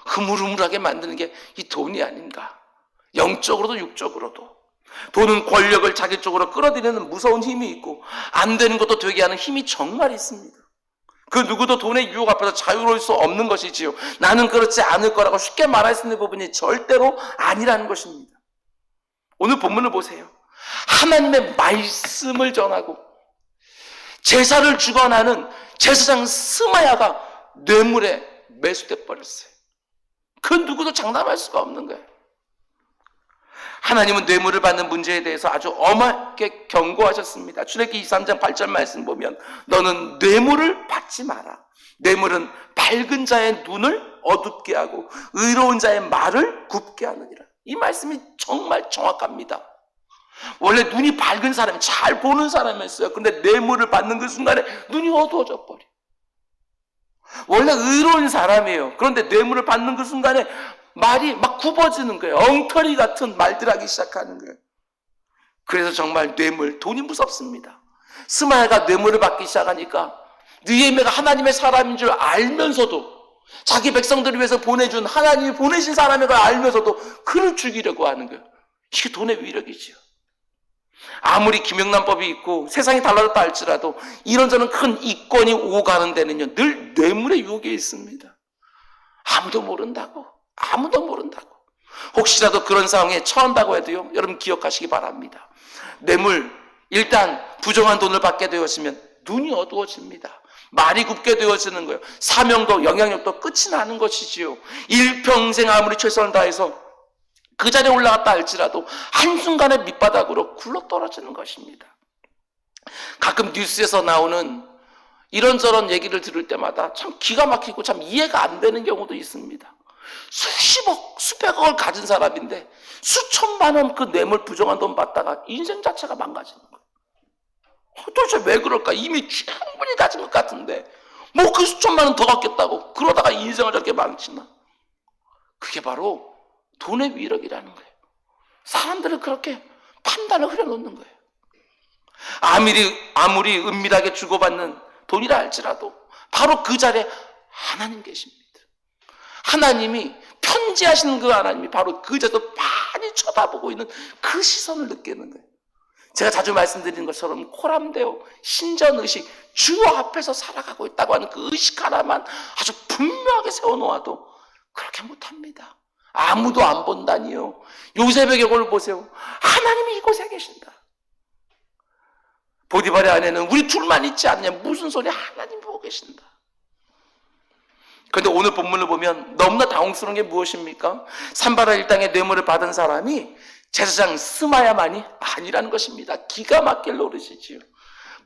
흐물흐물하게 만드는 게 이 돈이 아닌가. 영적으로도 육적으로도. 돈은 권력을 자기 쪽으로 끌어들이는 무서운 힘이 있고, 안 되는 것도 되게 하는 힘이 정말 있습니다. 그 누구도 돈의 유혹 앞에서 자유로울 수 없는 것이지요. 나는 그렇지 않을 거라고 쉽게 말할 수 있는 부분이 절대로 아니라는 것입니다. 오늘 본문을 보세요. 하나님의 말씀을 전하고 제사를 주관하는 제사장 스마야가 뇌물에 매수돼 버렸어요. 그 누구도 장담할 수가 없는 거예요. 하나님은 뇌물을 받는 문제에 대해서 아주 엄하게 경고하셨습니다. 출애굽기 23장 8절 말씀 보면 너는 뇌물을 받지 마라. 뇌물은 밝은 자의 눈을 어둡게 하고 의로운 자의 말을 굽게 하느니라. 이 말씀이 정말 정확합니다. 원래 눈이 밝은 사람이, 잘 보는 사람이었어요. 그런데 뇌물을 받는 그 순간에 눈이 어두워져 버려. 원래 의로운 사람이에요. 그런데 뇌물을 받는 그 순간에 말이 막 굽어지는 거예요. 엉터리 같은 말들 하기 시작하는 거예요. 그래서 정말 돈이 무섭습니다. 스마야가 뇌물을 받기 시작하니까 느헤미야가 하나님의 사람인 줄 알면서도, 자기 백성들을 위해서 보내준 하나님이 보내신 사람인 걸 알면서도 그를 죽이려고 하는 거예요. 이게 돈의 위력이지요. 아무리 김영란법이 있고 세상이 달라졌다 할지라도 이런저런 큰 이권이 오고 가는 데는요, 늘 뇌물의 유혹이 있습니다. 아무도 모른다고. 혹시라도 그런 상황에 처한다고 해도요, 여러분 기억하시기 바랍니다. 뇌물, 일단 부정한 돈을 받게 되었으면 눈이 어두워집니다. 말이 굽게 되어지는 거예요. 사명도 영향력도 끝이 나는 것이지요. 일평생 아무리 최선을 다해서 그 자리에 올라갔다 할지라도 한순간에 밑바닥으로 굴러떨어지는 것입니다. 가끔 뉴스에서 나오는 이런저런 얘기를 들을 때마다 참 기가 막히고 참 이해가 안 되는 경우도 있습니다. 수십억, 수백억을 가진 사람인데 수천만 원 그 뇌물 부정한 돈 받다가 인생 자체가 망가지는 거예요. 도대체 왜 그럴까? 이미 충분히 가진 것 같은데 뭐 그 수천만 원 더 갖겠다고 그러다가 인생을 저렇게 망치나? 그게 바로 돈의 위력이라는 거예요. 사람들을 그렇게 판단을 흐려놓는 거예요. 아무리 은밀하게 주고받는 돈이라 할지라도 바로 그 자리에 하나님 계십니다. 하나님이 편지하시는 그 하나님이 바로 그 자리에서 많이 쳐다보고 있는 그 시선을 느끼는 거예요. 제가 자주 말씀드리는 것처럼 코람데오 신전의식, 주 앞에서 살아가고 있다고 하는 그 의식 하나만 아주 분명하게 세워놓아도 그렇게 못합니다. 아무도 안 본다니요. 요셉의 경우를 보세요. 하나님이 이곳에 계신다. 보디발의 아내는 우리 둘만 있지 않냐, 무슨 소리야, 하나님 보고 계신다. 그런데 오늘 본문을 보면 너무나 당혹스러운 게 무엇입니까? 산바라 일당의 뇌물을 받은 사람이 제사장 스마야만이 아니라는 것입니다. 기가 막힐 노릇이지요.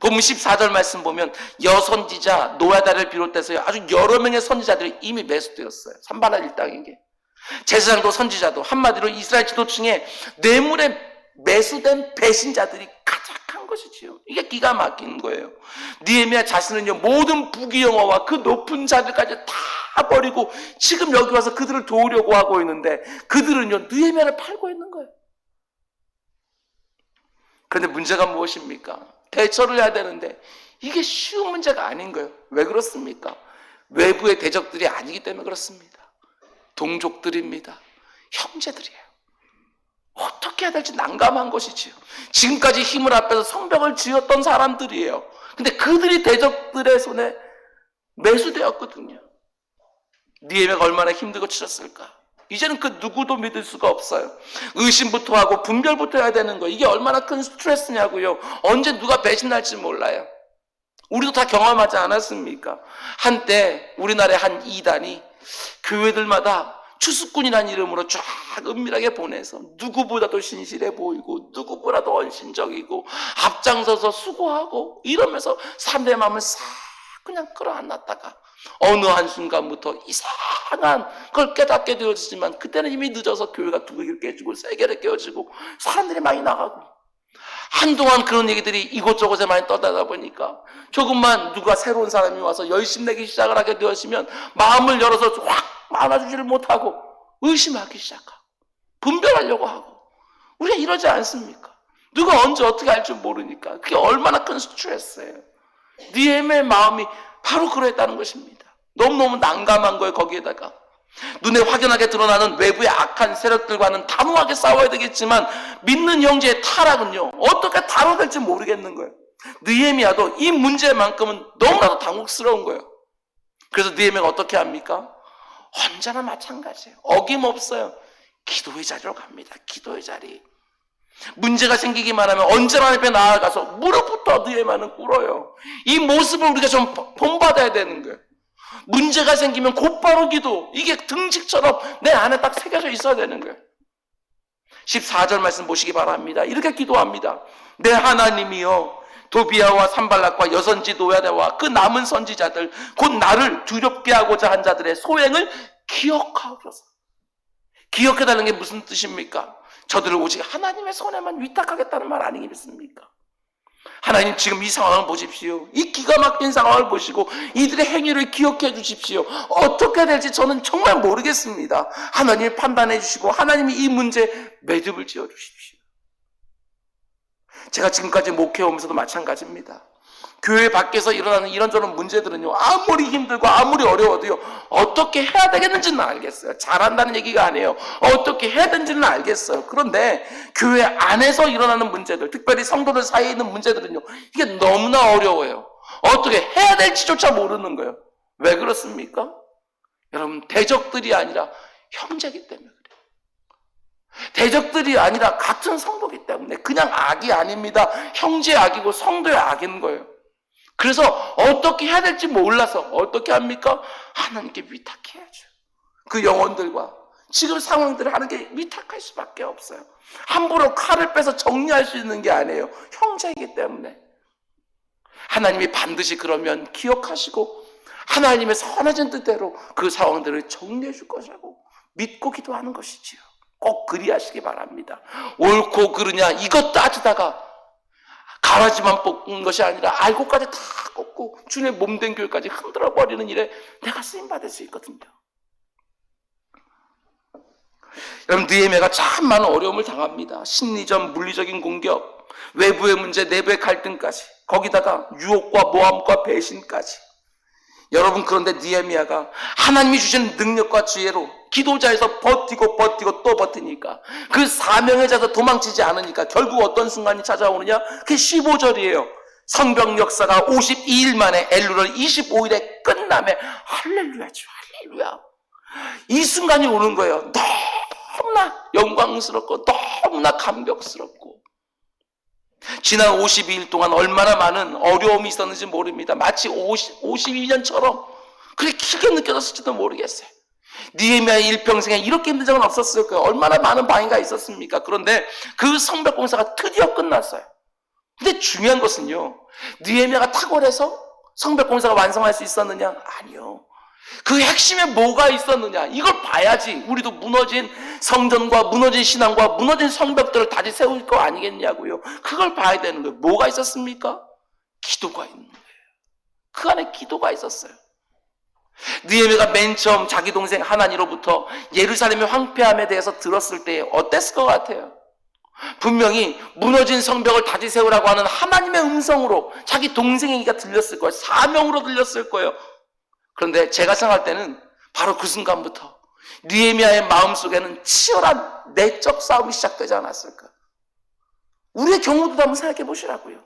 본문 14절 말씀 보면 여선지자 노야다를 비롯해서 아주 여러 명의 선지자들이 이미 매수되었어요. 산바라 일당에게. 제사장도 선지자도, 한마디로 이스라엘 지도층에 뇌물에 매수된 배신자들이 가득한 것이지요. 이게 기가 막힌 거예요. 느헤미야 자신은요, 모든 부귀영화와 그 높은 자들까지 다 버리고 지금 여기 와서 그들을 도우려고 하고 있는데 그들은요, 느헤미야를 팔고 있는 거예요. 그런데 문제가 무엇입니까? 대처를 해야 되는데 이게 쉬운 문제가 아닌 거예요. 왜 그렇습니까? 외부의 대적들이 아니기 때문에 그렇습니다. 동족들입니다. 형제들이에요. 어떻게 해야 될지 난감한 것이지요. 지금까지 힘을 합해서 성벽을 지었던 사람들이에요. 근데 그들이 대적들의 손에 매수되었거든요. 느헤미야가 얼마나 힘들고 치렀을까. 이제는 그 누구도 믿을 수가 없어요. 의심부터 하고 분별부터 해야 되는 거예요. 이게 얼마나 큰 스트레스냐고요. 언제 누가 배신할지 몰라요. 우리도 다 경험하지 않았습니까? 한때 우리나라의 한 이단이 교회들마다 추수꾼이라는 이름으로 쫙 은밀하게 보내서 누구보다도 신실해 보이고 누구보다도 헌신적이고 앞장서서 수고하고 이러면서 사람들의 마음을 싹 그냥 끌어안았다가 어느 한순간부터 이상한 걸 깨닫게 되어지지만 그때는 이미 늦어서 교회가 두 개를 깨지고 세 개를 깨어지고 사람들이 많이 나가고 한동안 그런 얘기들이 이곳저곳에 많이 떠다니다 보니까 조금만 누가 새로운 사람이 와서 열심 내기 시작을 하게 되었으면 마음을 열어서 확 안아주지를 못하고 의심하기 시작하고 분별하려고 하고 우리가 이러지 않습니까? 누가 언제 어떻게 할 줄 모르니까 그게 얼마나 큰 스트레스예요. 느헤미야의 마음이 바로 그랬다는 것입니다. 너무너무 난감한 거예요. 거기에다가 눈에 확연하게 드러나는 외부의 악한 세력들과는 단호하게 싸워야 되겠지만 믿는 형제의 타락은요 어떻게 다뤄야 될지 모르겠는 거예요. 느헤미야도 이 문제만큼은 너무나도 당혹스러운 거예요. 그래서 느헤미야가 어떻게 합니까? 언제나 마찬가지예요. 어김없어요. 기도의 자리로 갑니다. 기도의 자리. 문제가 생기기만 하면 언제나 하나님 앞에 나아가서 무릎부터 느헤미야는 꿇어요. 이 모습을 우리가 좀 본받아야 되는 거예요. 문제가 생기면 곧바로 기도. 이게 등직처럼 내 안에 딱 새겨져 있어야 되는 거예요. 14절 말씀 보시기 바랍니다. 이렇게 기도합니다. 내 하나님이여 도비야와 산발락과 여선지 노야다와 그 남은 선지자들 곧 나를 두렵게 하고자 한 자들의 소행을 기억하옵소서. 기억해달라는 게 무슨 뜻입니까? 저들을 오직 하나님의 손에만 위탁하겠다는 말 아니겠습니까? 하나님 지금 이 상황을 보십시오. 이 기가 막힌 상황을 보시고 이들의 행위를 기억해 주십시오. 어떻게 될지 저는 정말 모르겠습니다. 하나님이 판단해 주시고 하나님이 이 문제에 매듭을 지어 주십시오. 제가 지금까지 목회하면서도 마찬가지입니다. 교회 밖에서 일어나는 이런저런 문제들은요 아무리 힘들고 아무리 어려워도요 어떻게 해야 되겠는지는 알겠어요. 잘한다는 얘기가 아니에요. 어떻게 해야 되는지는 알겠어요. 그런데 교회 안에서 일어나는 문제들, 특별히 성도들 사이에 있는 문제들은요 이게 너무나 어려워요. 어떻게 해야 될지조차 모르는 거예요. 왜 그렇습니까? 여러분 대적들이 아니라 형제이기 때문에 그래요. 대적들이 아니라 같은 성도이기 때문에 그냥 악이 아닙니다. 형제의 악이고 성도의 악인 거예요. 그래서 어떻게 해야 될지 몰라서 어떻게 합니까? 하나님께 위탁해야죠. 그 영혼들과 지금 상황들을 하는 게 위탁할 수밖에 없어요. 함부로 칼을 빼서 정리할 수 있는 게 아니에요. 형제이기 때문에 하나님이 반드시 그러면 기억하시고 하나님의 선하신 뜻대로 그 상황들을 정리해 줄 것이라고 믿고 기도하는 것이지요. 꼭 그리하시기 바랍니다. 옳고 그르냐 이것 따지다가 가라지만 뽑는 것이 아니라 알고까지 다 꺾고 주님의 몸된 교회까지 흔들어버리는 일에 내가 쓰임받을 수 있거든요. 여러분 느헤미야가 참 많은 어려움을 당합니다. 심리적, 물리적인 공격, 외부의 문제, 내부의 갈등까지 거기다가 유혹과 모함과 배신까지 여러분, 그런데 느헤미야가 하나님이 주신 능력과 지혜로 기도자에서 버티고 또 버티니까, 그 사명의 자에서 도망치지 않으니까 결국 어떤 순간이 찾아오느냐? 그게 15절이에요. 성벽 역사가 52일 만에 엘루를 25일에 끝남에, 할렐루야죠, 할렐루야. 이 순간이 오는 거예요. 너무나 영광스럽고 너무나 감격스럽고. 지난 52일 동안 얼마나 많은 어려움이 있었는지 모릅니다. 마치 52년처럼 그렇게 길게 느껴졌을지도 모르겠어요. 느헤미야의 일평생에 이렇게 힘든 적은 없었을 거예요. 얼마나 많은 방해가 있었습니까? 그런데 그 성벽 공사가 드디어 끝났어요. 근데 중요한 것은요, 느헤미야가 탁월해서 성벽 공사가 완성할 수 있었느냐? 아니요. 그 핵심에 뭐가 있었느냐? 이걸 봐야지 우리도 무너진 성전과 무너진 신앙과 무너진 성벽들을 다시 세울 거 아니겠냐고요. 그걸 봐야 되는 거예요. 뭐가 있었습니까? 기도가 있는 거예요. 그 안에 기도가 있었어요. 느헤미야가 맨 처음 자기 동생 하나니로부터 예루살렘의 황폐함에 대해서 들었을 때 어땠을 것 같아요? 분명히 무너진 성벽을 다시 세우라고 하는 하나님의 음성으로 자기 동생에게 들렸을 거예요. 사명으로 들렸을 거예요. 그런데 제가 생각할 때는 바로 그 순간부터 느헤미야의 마음속에는 치열한 내적 싸움이 시작되지 않았을까? 우리의 경우도 한번 생각해 보시라고요.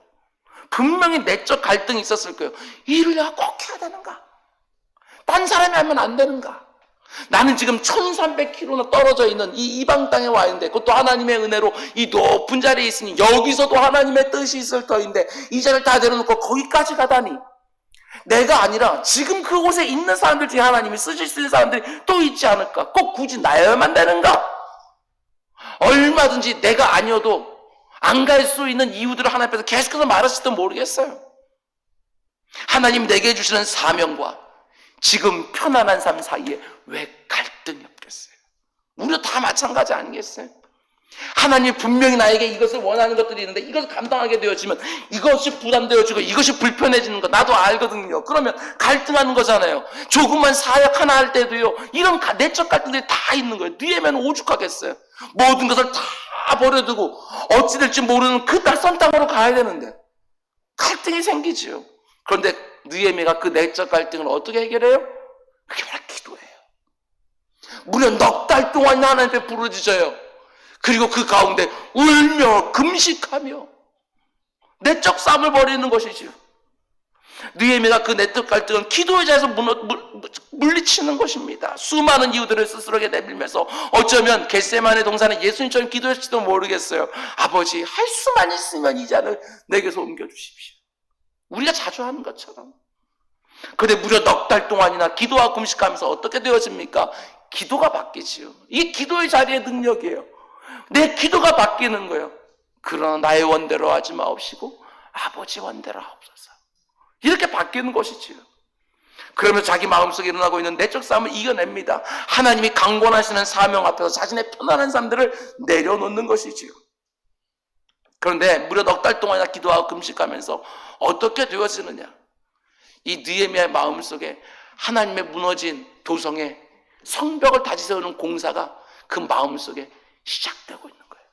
분명히 내적 갈등이 있었을 거예요. 이 일을 내가 꼭 해야 되는가? 딴 사람이 하면 안 되는가? 나는 지금 1300km나 떨어져 있는 이 이방 땅에 와 있는데, 그것도 하나님의 은혜로 이 높은 자리에 있으니 여기서도 하나님의 뜻이 있을 터인데 이 자리를 다 내려놓고 거기까지 가다니, 내가 아니라 지금 그곳에 있는 사람들 중에 하나님이 쓰실 수 있는 사람들이 또 있지 않을까? 꼭 굳이 나야만 되는가? 얼마든지 내가 아니어도 안 갈 수 있는 이유들을 하나님 앞에서 계속해서 말하실지도 모르겠어요. 하나님 내게 주시는 사명과 지금 편안한 삶 사이에 왜 갈등이 없겠어요? 우리도 다 마찬가지 아니겠어요? 하나님이 분명히 나에게 이것을 원하는 것들이 있는데 이것을 감당하게 되어지면 이것이 부담되어지고 이것이 불편해지는 거 나도 알거든요. 그러면 갈등하는 거잖아요. 조그만 사역 하나 할 때도요, 이런 내적 갈등들이 다 있는 거예요. 느헤미야는 오죽하겠어요. 모든 것을 다 버려두고 어찌 될지 모르는 그 낯선 땅으로 가야 되는데 갈등이 생기지요. 그런데 느헤미야가 그 내적 갈등을 어떻게 해결해요? 그게 바로 기도예요. 무려 넉 달 동안 하나님 앞에 부르짖어요. 그리고 그 가운데 울며 금식하며 내적 싸움을 벌이는 것이지요. 느헤미야가 그 내적 갈등은 기도의 자에서 물리치는 것입니다. 수많은 이유들을 스스로에게 내밀면서 어쩌면 겟세마네 동산에 예수님처럼 기도했을지도 모르겠어요. 아버지, 할 수만 있으면 이 잔을 내게서 옮겨주십시오. 우리가 자주 하는 것처럼. 그런데 무려 넉 달 동안이나 기도하고 금식하면서 어떻게 되어집니까? 기도가 바뀌지요. 이게 기도의 자리의 능력이에요. 내 기도가 바뀌는 거예요. 그러나 나의 원대로 하지 마옵시고 아버지 원대로 하옵소서. 이렇게 바뀌는 것이지요. 그러면 자기 마음속에 일어나고 있는 내적 싸움을 이겨냅니다. 하나님이 강권하시는 사명 앞에서 자신의 편안한 삶들을 내려놓는 것이지요. 그런데 무려 넉 달 동안이나 기도하고 금식하면서 어떻게 되어지느냐? 이 느헤미야의 마음속에 하나님의 무너진 도성에 성벽을 다시 세우는 공사가 그 마음속에 시작되고 있는 거예요.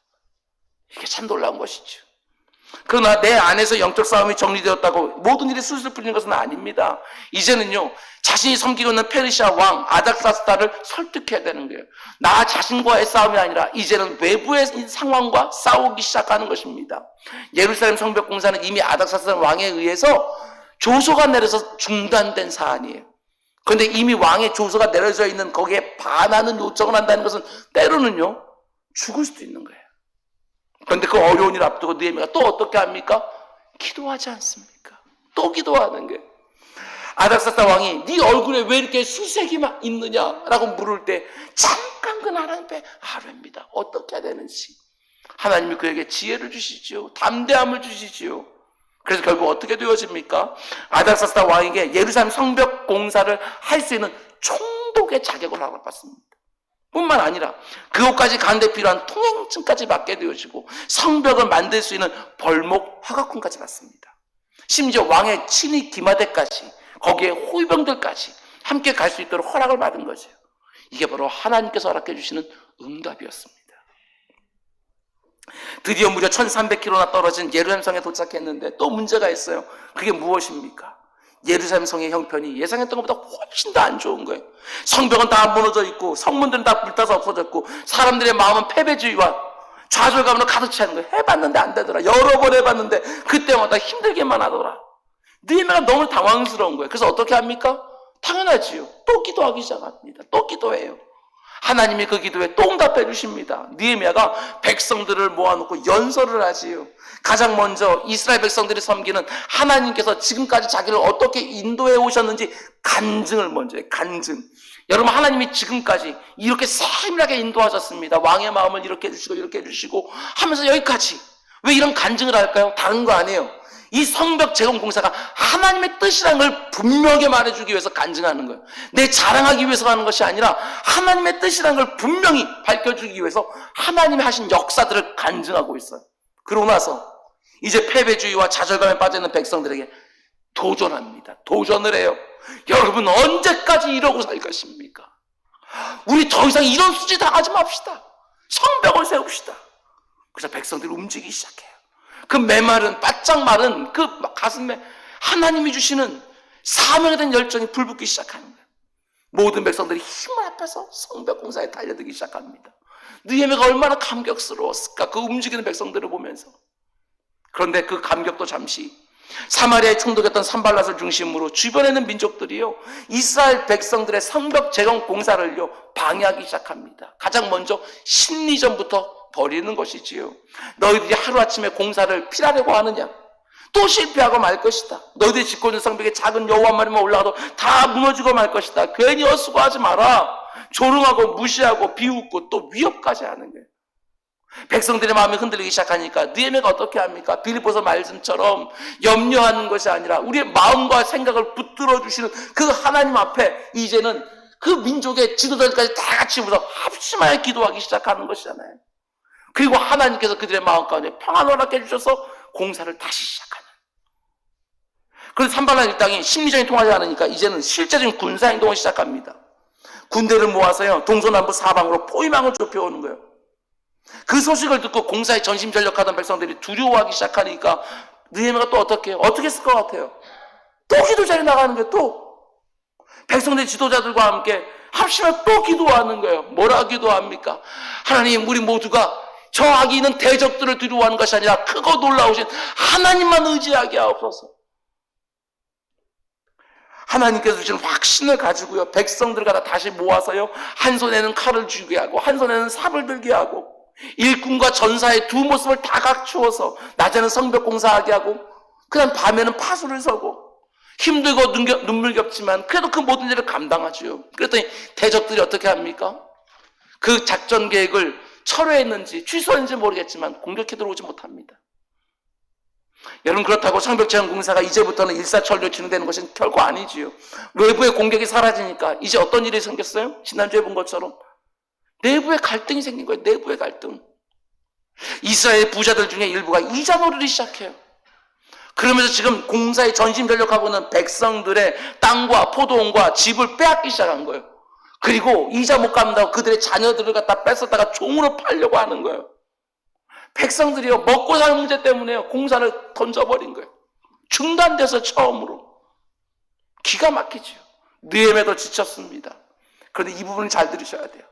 이게 참 놀라운 것이죠. 그러나 내 안에서 영적 싸움이 정리되었다고 모든 일이 술술 풀리는 것은 아닙니다. 이제는요, 자신이 섬기고 있는 페르시아 왕 아닥사스다를 설득해야 되는 거예요. 나 자신과의 싸움이 아니라 이제는 외부의 상황과 싸우기 시작하는 것입니다. 예루살렘 성벽 공사는 이미 아닥사스다 왕에 의해서 조서가 내려서 중단된 사안이에요. 그런데 이미 왕의 조서가 내려져 있는 거기에 반하는 요청을 한다는 것은 때로는요, 죽을 수도 있는 거예요. 그런데 그 어려운 일 앞두고 느헤미야가 또 어떻게 합니까? 기도하지 않습니까? 또 기도하는 거예요. 아닥사스다 왕이 네 얼굴에 왜 이렇게 수색이만 있느냐라고 물을 때 잠깐 그 하나님 앞에 하루입니다. 어떻게 해야 되는지 하나님이 그에게 지혜를 주시지요. 담대함을 주시지요. 그래서 결국 어떻게 되어집니까? 아닥사스다 왕에게 예루살렘 성벽 공사를 할 수 있는 총독의 자격을 허락받습니다. 뿐만 아니라 그곳까지 가는데 필요한 통행증까지 받게 되어지고 성벽을 만들 수 있는 벌목 허가권까지 받습니다. 심지어 왕의 친위 기마대까지, 거기에 호위병들까지 함께 갈 수 있도록 허락을 받은 거죠. 이게 바로 하나님께서 허락해 주시는 응답이었습니다. 드디어 무려 1300km나 떨어진 예루살렘 성에 도착했는데 또 문제가 있어요. 그게 무엇입니까? 예루살렘 성의 형편이 예상했던 것보다 훨씬 더 안 좋은 거예요. 성벽은 다 무너져 있고 성문들은 다 불타서 없어졌고 사람들의 마음은 패배주의와 좌절감으로 가득 차는 거예요. 해봤는데 안 되더라. 여러 번 해봤는데 그때마다 힘들게만 하더라. 느헤미야가 너무 당황스러운 거예요. 그래서 어떻게 합니까? 당연하지요. 또 기도하기 시작합니다. 또 기도해요. 하나님이 그 기도에 또 응답해 주십니다. 느헤미야가 백성들을 모아놓고 연설을 하지요. 가장 먼저 이스라엘 백성들이 섬기는 하나님께서 지금까지 자기를 어떻게 인도해 오셨는지 간증을 먼저 해요. 간증. 여러분, 하나님이 지금까지 이렇게 세밀하게 인도하셨습니다. 왕의 마음을 이렇게 해주시고 이렇게 해주시고 하면서 여기까지. 왜 이런 간증을 할까요? 다른 거 아니에요. 이 성벽 재건 공사가 하나님의 뜻이라는 걸 분명하게 말해주기 위해서 간증하는 거예요. 내 자랑하기 위해서 하는 것이 아니라 하나님의 뜻이라는 걸 분명히 밝혀주기 위해서 하나님이 하신 역사들을 간증하고 있어요. 그러고 나서 이제 패배주의와 좌절감에 빠져있는 백성들에게 도전합니다. 도전을 해요. 여러분, 언제까지 이러고 살 것입니까? 우리 더 이상 이런 수지 당하지 맙시다. 성벽을 세웁시다. 그래서 백성들이 움직이기 시작해요. 그 메마른 바짝 마른 그 가슴에 하나님이 주시는 사명에 대한 열정이 불붙기 시작하는 거예요. 모든 백성들이 힘을 합해서 성벽 공사에 달려들기 시작합니다. 느헤미야가 얼마나 감격스러웠을까, 그 움직이는 백성들을 보면서. 그런데 그 감격도 잠시, 사마리아에 총독했던 산발랏을 중심으로 주변에 있는 민족들이요, 이스라엘 백성들의 성벽 재건 공사를요 방해하기 시작합니다. 가장 먼저 심리전부터 버리는 것이지요. 너희들이 하루아침에 공사를 피하려고 하느냐? 또 실패하고 말 것이다. 너희들이 짓고 있는 성벽에 작은 여우 한 마리만 올라가도 다 무너지고 말 것이다. 괜히 헛수고하지 마라. 조롱하고 무시하고 비웃고 또 위협까지 하는 거예요. 백성들의 마음이 흔들리기 시작하니까 느헤미야가 어떻게 합니까? 빌립보서 말씀처럼 염려하는 것이 아니라 우리의 마음과 생각을 붙들어 주시는 그 하나님 앞에 이제는 그 민족의 지도자들까지 다 같이 모여서 합심하여 기도하기 시작하는 것이잖아요. 그리고 하나님께서 그들의 마음 가운데 평안을 허락해 주셔서 공사를 다시 시작하는. 그래서 산발랏 일당이 심리전이 통하지 않으니까 이제는 실제적인 군사 행동을 시작합니다. 군대를 모아서요 동서남북 사방으로 포위망을 좁혀오는 거예요. 그 소식을 듣고 공사에 전심전력하던 백성들이 두려워하기 시작하니까 느헤미야가 또 어떻게 해요? 어떻게 했을 것 같아요? 또 기도자에 나가는 거예요. 또 백성들 지도자들과 함께 합심해 또 기도하는 거예요. 뭐라 기도합니까? 하나님, 우리 모두가 저 악이 있는 대적들을 두려워하는 것이 아니라 크고 놀라우신 하나님만 의지하게 하옵소서. 하나님께서 주신 확신을 가지고요 백성들을 갖다 다시 모아서요 한 손에는 칼을 쥐게 하고 한 손에는 삽을 들게 하고 일꾼과 전사의 두 모습을 다 갖추어서 낮에는 성벽 공사하게 하고 그다음 밤에는 파수를 서고 힘들고 눈물겹지만 그래도 그 모든 일을 감당하죠. 그랬더니 대적들이 어떻게 합니까? 그 작전 계획을 철회했는지 취소했는지 모르겠지만 공격해 들어오지 못합니다. 여러분, 그렇다고 성벽 재건 공사가 이제부터는 일사천리로 진행되는 것은 결코 아니지요. 외부의 공격이 사라지니까 이제 어떤 일이 생겼어요? 지난주에 본 것처럼 내부의 갈등이 생긴 거예요. 내부의 갈등. 이스라엘 부자들 중에 일부가 이자 노리를 시작해요. 그러면서 지금 공사에 전심전력하고 있는 백성들의 땅과 포도원과 집을 빼앗기 시작한 거예요. 그리고 이자 못 갚는다고 그들의 자녀들을 갖다 뺏었다가 종으로 팔려고 하는 거예요. 백성들이요 먹고 사는 문제 때문에요 공사를 던져버린 거예요. 중단돼서 처음으로. 기가 막히죠. 느헤미야도 지쳤습니다. 그런데 이 부분을 잘 들으셔야 돼요.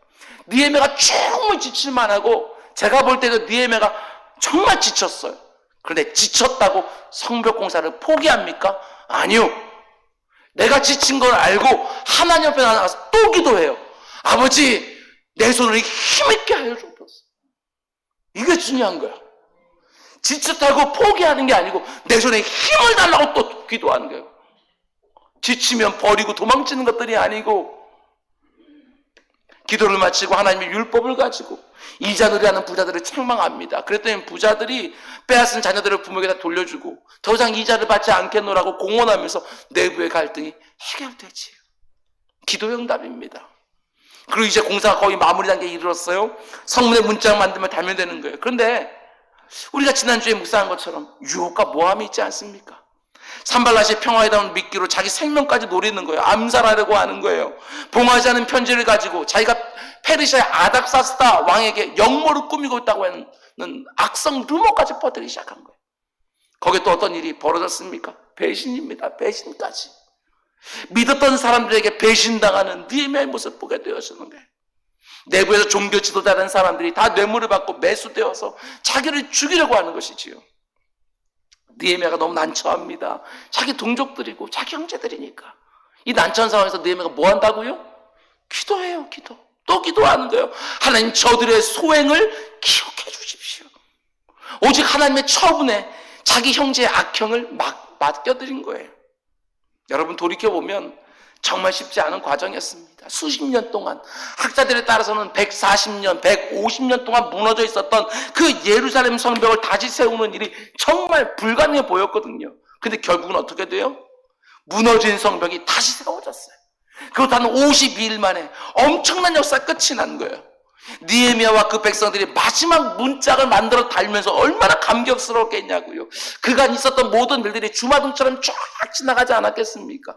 느헤미야가 정말 지칠만하고 제가 볼 때도 느헤미야가 정말 지쳤어요. 그런데 지쳤다고 성벽 공사를 포기합니까? 아니요. 내가 지친 걸 알고 하나님 앞에 나가서 또 기도해요. 아버지, 내 손을 힘있게 하여 주옵소서. 이게 중요한 거야. 지쳤다고 포기하는 게 아니고 내 손에 힘을 달라고 또 기도하는 거예요. 지치면 버리고 도망치는 것들이 아니고 기도를 마치고 하나님의 율법을 가지고 이자놀이하는 부자들을 책망합니다. 그랬더니 부자들이 빼앗은 자녀들을 부모에게 다 돌려주고 더 이상 이자를 받지 않겠노라고 공언하면서 내부의 갈등이 해결되지요. 기도의 응답입니다. 그리고 이제 공사가 거의 마무리 단계에 이르렀어요. 성문에 문짝을 만들면 달면 되는 거예요. 그런데 우리가 지난주에 묵상한 것처럼 유혹과 모함이 있지 않습니까? 산발랏이 평화에 대한 미끼로 자기 생명까지 노리는 거예요. 암살하려고 하는 거예요. 봉하지 않은 편지를 가지고 자기가 페르시아의 아닥사스다 왕에게 역모를 꾸미고 있다고 하는 악성 루머까지 퍼뜨리기 시작한 거예요. 거기에 또 어떤 일이 벌어졌습니까? 배신입니다. 배신까지. 믿었던 사람들에게 배신당하는 느헤미야의 모습을 보게 되어지는 거예요. 내부에서 종교 지도자라는 사람들이 다 뇌물을 받고 매수되어서 자기를 죽이려고 하는 것이지요. 느헤미야가 너무 난처합니다. 자기 동족들이고 자기 형제들이니까. 이 난처한 상황에서 느헤미야가 뭐 한다고요? 기도해요. 기도. 또 기도하는 거예요. 하나님, 저들의 소행을 기억해 주십시오. 오직 하나님의 처분에 자기 형제의 악행을 맡겨드린 거예요. 여러분, 돌이켜보면 정말 쉽지 않은 과정이었습니다. 수십 년 동안, 학자들에 따라서는 140년, 150년 동안 무너져 있었던 그 예루살렘 성벽을 다시 세우는 일이 정말 불가능해 보였거든요. 근데 결국은 어떻게 돼요? 무너진 성벽이 다시 세워졌어요. 그것도 한 52일 만에 엄청난 역사 끝이 난 거예요. 느헤미야와 그 백성들이 마지막 문짝을 만들어 달면서 얼마나 감격스러웠겠냐고요. 그간 있었던 모든 일들이 주마등처럼 쫙 지나가지 않았겠습니까?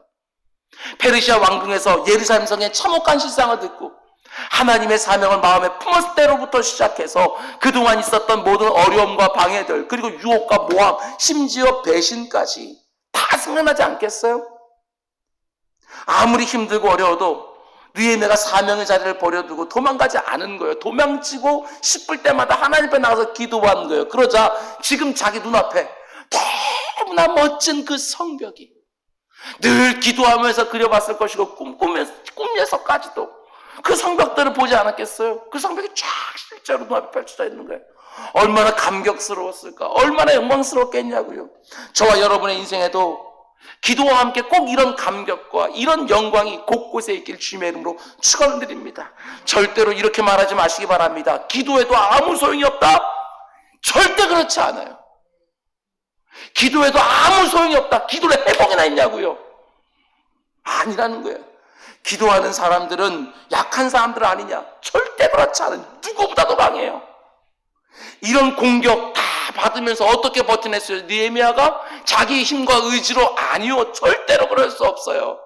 페르시아 왕궁에서 예루살렘 성의 참혹한 실상을 듣고 하나님의 사명을 마음에 품었을 때로부터 시작해서 그동안 있었던 모든 어려움과 방해들, 그리고 유혹과 모함, 심지어 배신까지 다 생각나지 않겠어요? 아무리 힘들고 어려워도 느헤미야가 사명의 자리를 버려두고 도망가지 않은 거예요. 도망치고 싶을 때마다 하나님 앞에 나가서 기도하는 거예요. 그러자 지금 자기 눈앞에 너무나 멋진 그 성벽이 늘 기도하면서 그려봤을 것이고 꿈에서까지도 그 성벽들을 보지 않았겠어요? 그 성벽이 쫙 실제로 눈앞에 펼쳐져 있는 거예요. 얼마나 감격스러웠을까? 얼마나 영광스러웠겠냐고요. 저와 여러분의 인생에도 기도와 함께 꼭 이런 감격과 이런 영광이 곳곳에 있길 주님의 이름으로 축원드립니다. 절대로 이렇게 말하지 마시기 바랍니다. 기도해도 아무 소용이 없다? 절대 그렇지 않아요. 기도해도 아무 소용이 없다. 기도를 해보기나 했냐고요. 아니라는 거예요. 기도하는 사람들은 약한 사람들 아니냐? 절대 그렇지 않아요. 누구보다도 강해요. 이런 공격 다 받으면서 어떻게 버텨냈어요? 느헤미야가 자기 힘과 의지로? 아니요. 절대로 그럴 수 없어요.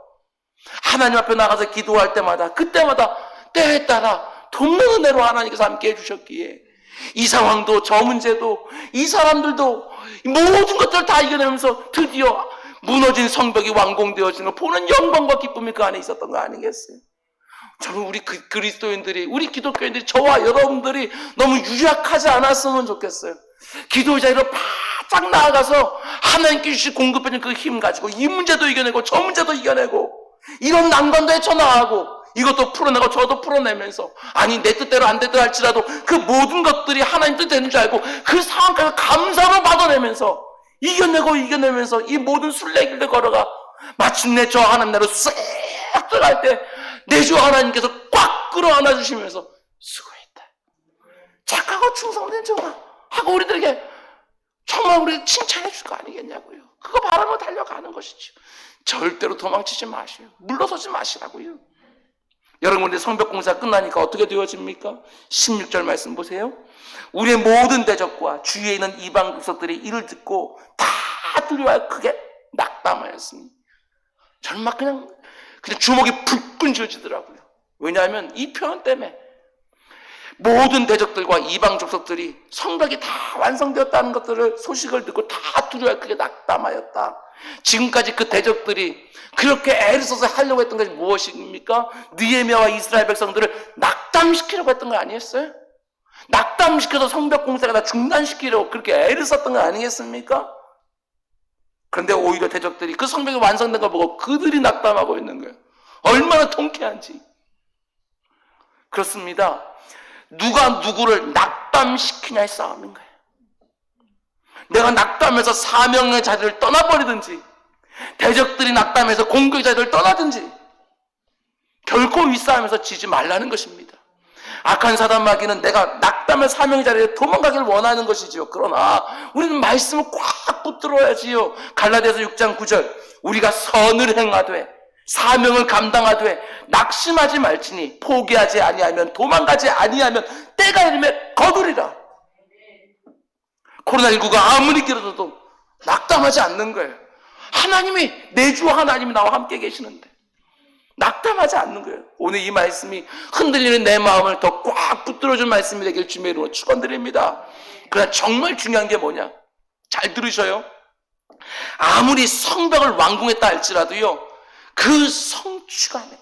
하나님 앞에 나가서 기도할 때마다 그때마다 때에 따라 돕는 은혜로 하나님께서 함께 해주셨기에 이 상황도 저 문제도 이 사람들도 모든 것들을 다 이겨내면서 드디어 무너진 성벽이 완공되어지는 걸 보는 영광과 기쁨이 그 안에 있었던 거 아니겠어요? 저는 우리 그리스도인들이, 우리 기독교인들이, 저와 여러분들이 너무 유약하지 않았으면 좋겠어요. 기도의 자리로 바짝 나아가서 하나님께 주신 공급해준 그 힘 가지고 이 문제도 이겨내고 저 문제도 이겨내고 이런 난관도 헤쳐나가고 이것도 풀어내고 저도 풀어내면서, 아니 내 뜻대로 안 되더라 할지라도 그 모든 것들이 하나님 뜻 되는 줄 알고 그 상황까지 감사로 받아내면서 이겨내면서 이 모든 순례길을 걸어가 마침내 저 하나님 나라로 쓱 들어갈 때 내 주 하나님께서 꽉 끌어안아 주시면서 수고했다, 착하고 충성된 종아 하고 우리들에게 정말 우리 칭찬해 줄 거 아니겠냐고요. 그거 바라고 달려가는 것이죠. 절대로 도망치지 마시오. 물러서지 마시라고요. 여러분들 성벽 공사 끝나니까 어떻게 되어집니까? 16절 말씀 보세요. 우리의 모든 대적과 주위에 있는 이방 국석들이 이를 듣고 다 두려워 크게 낙담하였습니다. 저는 막 그냥 주먹이 불끈 쥐어지더라고요. 왜냐하면 이 표현 때문에 모든 대적들과 이방 족속들이 성벽이 다 완성되었다는 것들을 소식을 듣고 다 두려워 크게 낙담하였다. 지금까지 그 대적들이 그렇게 애를 써서 하려고 했던 것이 무엇입니까? 느헤미야와 이스라엘 백성들을 낙담시키려고 했던 거 아니었어요? 낙담시켜서 성벽 공사가 다 중단시키려고 그렇게 애를 썼던 거 아니겠습니까? 그런데 오히려 대적들이 그 성벽이 완성된 걸 보고 그들이 낙담하고 있는 거예요. 얼마나 통쾌한지. 그렇습니다. 누가 누구를 낙담시키냐의 싸움인 거예요. 내가 낙담해서 사명의 자리를 떠나버리든지 대적들이 낙담해서 공격의 자리를 떠나든지 결코 이 싸움에서 지지 말라는 것입니다. 악한 사단 마귀는 내가 낙담의 사명의 자리에 도망가기를 원하는 것이지요. 그러나 우리는 말씀을 꽉 붙들어야지요. 갈라디아서 6장 9절 우리가 선을 행하되 사명을 감당하되 낙심하지 말지니 포기하지 아니하면 도망가지 아니하면 때가 이르면 거두리라. 코로나19가 아무리 길어져도 낙담하지 않는 거예요. 하나님이, 내 주 하나님이 나와 함께 계시는데 낙담하지 않는 거예요. 오늘 이 말씀이 흔들리는 내 마음을 더 꽉 붙들어준 말씀이 되길 주님의 이름으로 축원드립니다. 그러나 정말 중요한 게 뭐냐? 잘 들으셔요. 아무리 성벽을 완공했다 할지라도요, 그 성취감에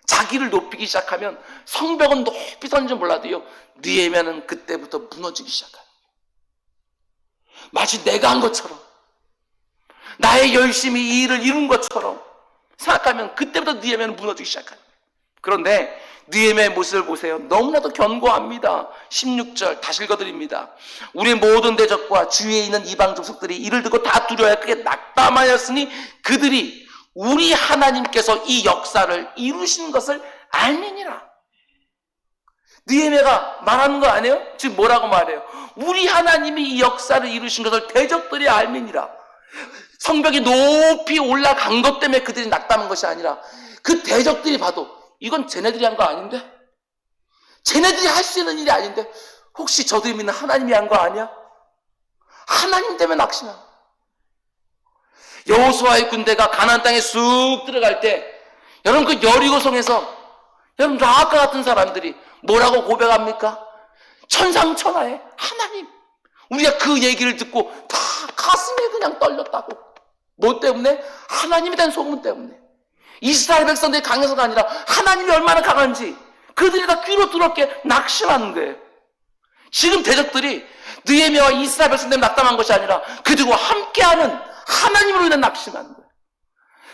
자기를 높이기 시작하면 성벽은 높이 섰는지 몰라도요, 느헤미야는 그때부터 무너지기 시작해요. 마치 내가 한 것처럼, 나의 열심히 이 일을 이룬 것처럼 생각하면 그때부터 느헤미야는 무너지기 시작해요. 그런데 느헤미야의 모습을 보세요. 너무나도 견고합니다. 16절 다시 읽어드립니다. 우리 모든 대적과 주위에 있는 이방 족속들이 이를 듣고 다 두려워하여 크게 낙담하였으니 그들이 우리 하나님께서 이 역사를 이루신 것을 알미니라. 느헤미야가 말하는 거 아니에요? 지금 뭐라고 말해요? 우리 하나님이 이 역사를 이루신 것을 대적들이 알미니라. 성벽이 높이 올라간 것 때문에 그들이 낙담한 것이 아니라 그 대적들이 봐도 이건 쟤네들이 한 거 아닌데? 쟤네들이 할 수 있는 일이 아닌데? 혹시 저도 믿는 하나님이 한 거 아니야? 하나님 때문에 낙심한 거야. 여호수아의 군대가 가나안 땅에 쑥 들어갈 때 여러분 그 여리고성에서 여러분 라합과 같은 사람들이 뭐라고 고백합니까? 천상천하에 하나님. 우리가 그 얘기를 듣고 다 가슴이 그냥 떨렸다고. 뭐 때문에? 하나님에 대한 소문 때문에. 이스라엘 백성들이 강해서가 아니라 하나님이 얼마나 강한지 그들이 다 귀로 들었게 낙심하는 거예요. 지금 대적들이 느헤미야와 이스라엘 백성 때문에 낙담한 것이 아니라 그들과 함께하는 하나님으로 인해 낙심하는 거예요.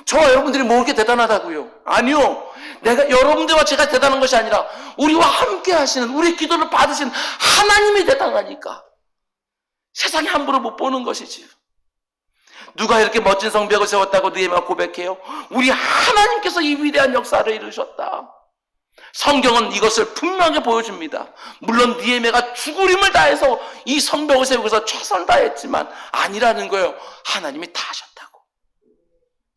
저와 여러분들이 뭐 그렇게 대단하다고요? 아니요. 내가 여러분들과 제가 대단한 것이 아니라 우리와 함께 하시는, 우리 기도를 받으신 하나님이 대단하니까 세상에 함부로 못 보는 것이지. 누가 이렇게 멋진 성벽을 세웠다고 느헤미야가 고백해요? 우리 하나님께서 이 위대한 역사를 이루셨다. 성경은 이것을 분명하게 보여줍니다. 물론 느헤미야가 죽을 힘을 다해서 이 성벽을 세우기 위해서 최선을 다했지만 아니라는 거예요. 하나님이 다 하셨다고.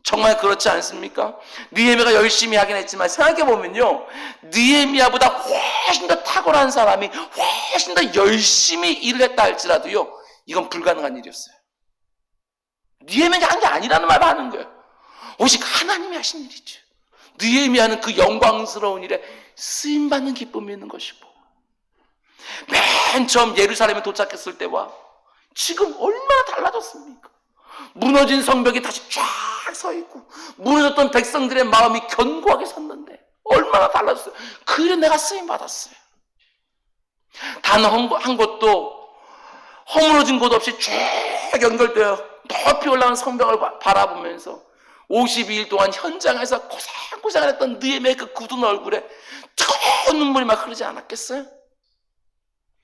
정말 그렇지 않습니까? 느헤미야가 열심히 하긴 했지만 생각해보면요, 느헤미야보다 훨씬 더 탁월한 사람이 훨씬 더 열심히 일을 했다 할지라도요, 이건 불가능한 일이었어요. 느헤미야가 한 게 아니라는 말을 하는 거예요. 오직 하나님이 하신 일이죠. 느헤미야는 그 영광스러운 일에 쓰임받는 기쁨이 있는 것이고, 맨 처음 예루살렘에 도착했을 때와 지금 얼마나 달라졌습니까? 무너진 성벽이 다시 쫙 서 있고 무너졌던 백성들의 마음이 견고하게 섰는데 얼마나 달라졌어요. 그 일에 내가 쓰임받았어요. 단 한 곳도 허물어진 곳 없이 쭉 연결되어 높이 올라간 성벽을 바라보면서 52일 동안 현장에서 고생고생을 했던 느헤미야의 그 굳은 얼굴에 뜨거운 눈물이 막 흐르지 않았겠어요?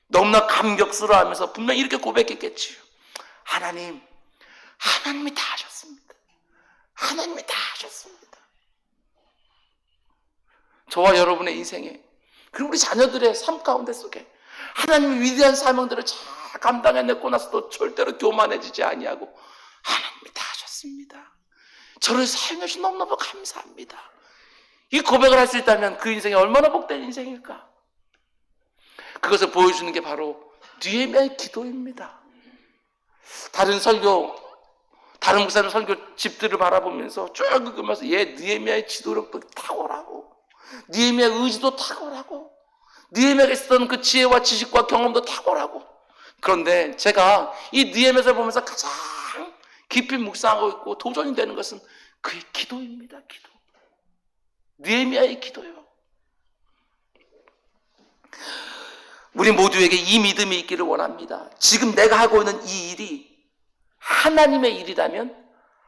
너무나 감격스러워하면서 분명히 이렇게 고백했겠지요. 하나님이 다 하셨습니다. 하나님이 다 하셨습니다. 저와 여러분의 인생에, 그리고 우리 자녀들의 삶 가운데 속에 하나님의 위대한 사명들을 잘 감당해냈고 나서도 절대로 교만해지지 아니하고 하나님이 다 하셨습니다. 저를 사용해 주셔서 너무너무 감사합니다. 이 고백을 할 수 있다면 그 인생이 얼마나 복된 인생일까? 그것을 보여주는 게 바로 느헤미야의 기도입니다. 다른 목사님 설교 집들을 바라보면서 쭉 읽으면서 느헤미야의 지도력도 탁월하고 느헤미야의 의지도 탁월하고 느헤미야가 있었던 그 지혜와 지식과 경험도 탁월하고, 그런데 제가 이 느헤미야를 보면서 가장 깊이 묵상하고 있고 도전이 되는 것은 그의 기도입니다. 기도. 느헤미야의 기도요. 우리 모두에게 이 믿음이 있기를 원합니다. 지금 내가 하고 있는 이 일이 하나님의 일이라면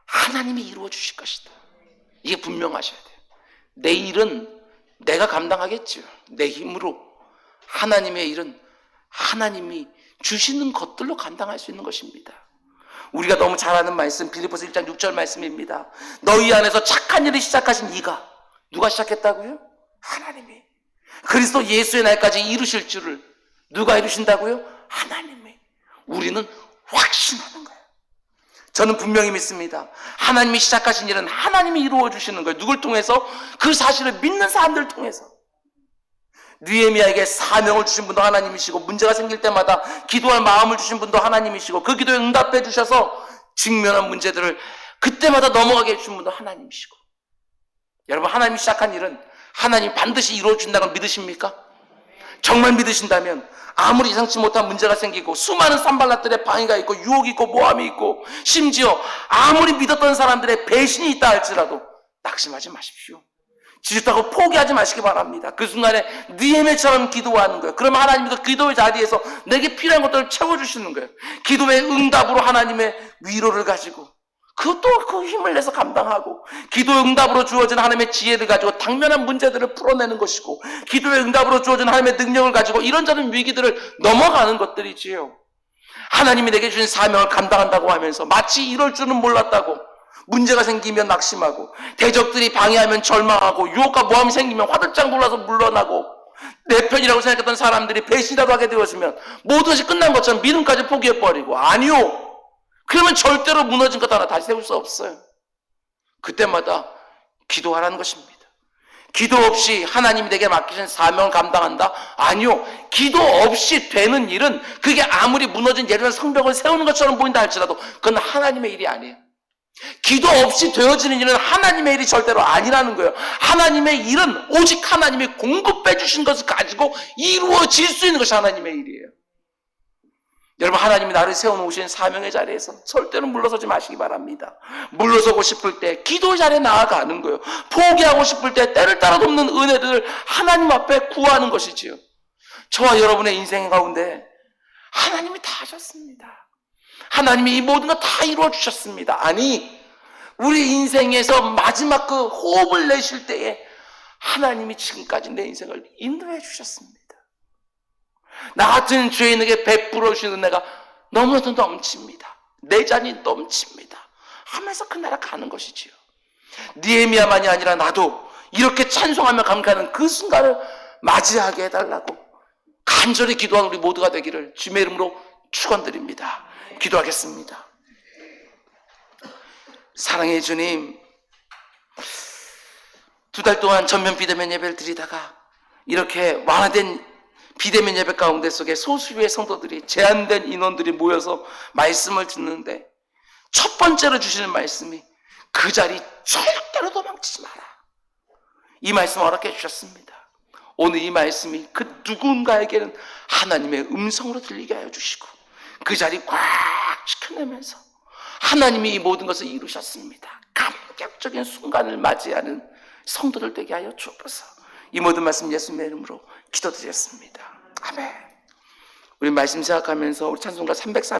하나님이 이루어 주실 것이다. 이게 분명하셔야 돼요. 내 일은 내가 감당하겠죠. 내 힘으로. 하나님의 일은 하나님이 주시는 것들로 감당할 수 있는 것입니다. 우리가 너무 잘 아는 말씀, 빌립보서 1장 6절 말씀입니다. 너희 안에서 착한 일을 시작하신 이가, 누가 시작했다고요? 하나님이. 그리스도 예수의 날까지 이루실 줄을 누가 이루신다고요? 하나님이. 우리는 확신하는 거예요. 저는 분명히 믿습니다. 하나님이 시작하신 일은 하나님이 이루어 주시는 거예요. 누굴 통해서? 그 사실을 믿는 사람들을 통해서. 느헤미야에게 사명을 주신 분도 하나님이시고, 문제가 생길 때마다 기도할 마음을 주신 분도 하나님이시고, 그 기도에 응답해 주셔서 직면한 문제들을 그때마다 넘어가게 해주신 분도 하나님이시고, 여러분, 하나님이 시작한 일은 하나님이 반드시 이루어 준다고 믿으십니까? 정말 믿으신다면 아무리 예상치 못한 문제가 생기고 수많은 산발lat들의 방해가 있고 유혹이 있고 모함이 있고 심지어 아무리 믿었던 사람들의 배신이 있다 할지라도 낙심하지 마십시오. 지쳤다고 포기하지 마시기 바랍니다. 그 순간에 느헤미야처럼 기도하는 거예요. 그럼 하나님이 그 기도의 자리에서 내게 필요한 것들을 채워주시는 거예요. 기도의 응답으로 하나님의 위로를 가지고 그것도 그 힘을 내서 감당하고, 기도의 응답으로 주어진 하나님의 지혜를 가지고 당면한 문제들을 풀어내는 것이고, 기도의 응답으로 주어진 하나님의 능력을 가지고 이런저런 위기들을 넘어가는 것들이지요. 하나님이 내게 주신 사명을 감당한다고 하면서 마치 이럴 줄은 몰랐다고 문제가 생기면 낙심하고, 대적들이 방해하면 절망하고, 유혹과 모함이 생기면 화들짝 놀라서 물러나고, 내 편이라고 생각했던 사람들이 배신이라도 하게 되어지면 모든 것이 끝난 것처럼 믿음까지 포기해버리고, 아니요, 그러면 절대로 무너진 것 하나 다시 세울 수 없어요. 그때마다 기도하라는 것입니다. 기도 없이 하나님이 내게 맡기신 사명을 감당한다? 아니요, 기도 없이 되는 일은 그게 아무리 무너진 예를 들어 성벽을 세우는 것처럼 보인다 할지라도 그건 하나님의 일이 아니에요. 기도 없이 되어지는 일은 하나님의 일이 절대로 아니라는 거예요. 하나님의 일은 오직 하나님이 공급해 주신 것을 가지고 이루어질 수 있는 것이 하나님의 일이에요. 여러분, 하나님이 나를 세워놓으신 사명의 자리에서 절대로 물러서지 마시기 바랍니다. 물러서고 싶을 때 기도의 자리에 나아가는 거예요. 포기하고 싶을 때 때를 따라 돕는 은혜들을 하나님 앞에 구하는 것이지요. 저와 여러분의 인생 가운데 하나님이 다 하셨습니다. 하나님이 이 모든 거 다 이루어 주셨습니다. 아니, 우리 인생에서 마지막 그 호흡을 내쉴 때에 하나님이 지금까지 내 인생을 인도해 주셨습니다. 나 같은 죄인에게 베풀어 주신 은혜가 너무나도 넘칩니다. 내 잔이 넘칩니다 하면서 그 나라 가는 것이지요. 느헤미야만이 아니라 나도 이렇게 찬송하며 감격하는 그 순간을 맞이하게 해달라고 간절히 기도하는 우리 모두가 되기를 주님의 이름으로 축원드립니다. 기도하겠습니다. 사랑의 주님, 2달 동안 전면 비대면 예배를 드리다가 이렇게 완화된 비대면 예배 가운데 속에 소수의 성도들이, 제한된 인원들이 모여서 말씀을 듣는데 첫 번째로 주시는 말씀이 그 자리 절대로 도망치지 마라, 이 말씀을 허락해 주셨습니다. 오늘 이 말씀이 그 누군가에게는 하나님의 음성으로 들리게 하여 주시고 그 자리 꽉 지켜내면서 하나님이 이 모든 것을 이루셨습니다. 감격적인 순간을 맞이하는 성도들 되게 하여 주옵소서. 이 모든 말씀 예수님의 이름으로 기도드렸습니다. 아멘. 우리 말씀 생각하면서 우리 찬송가 303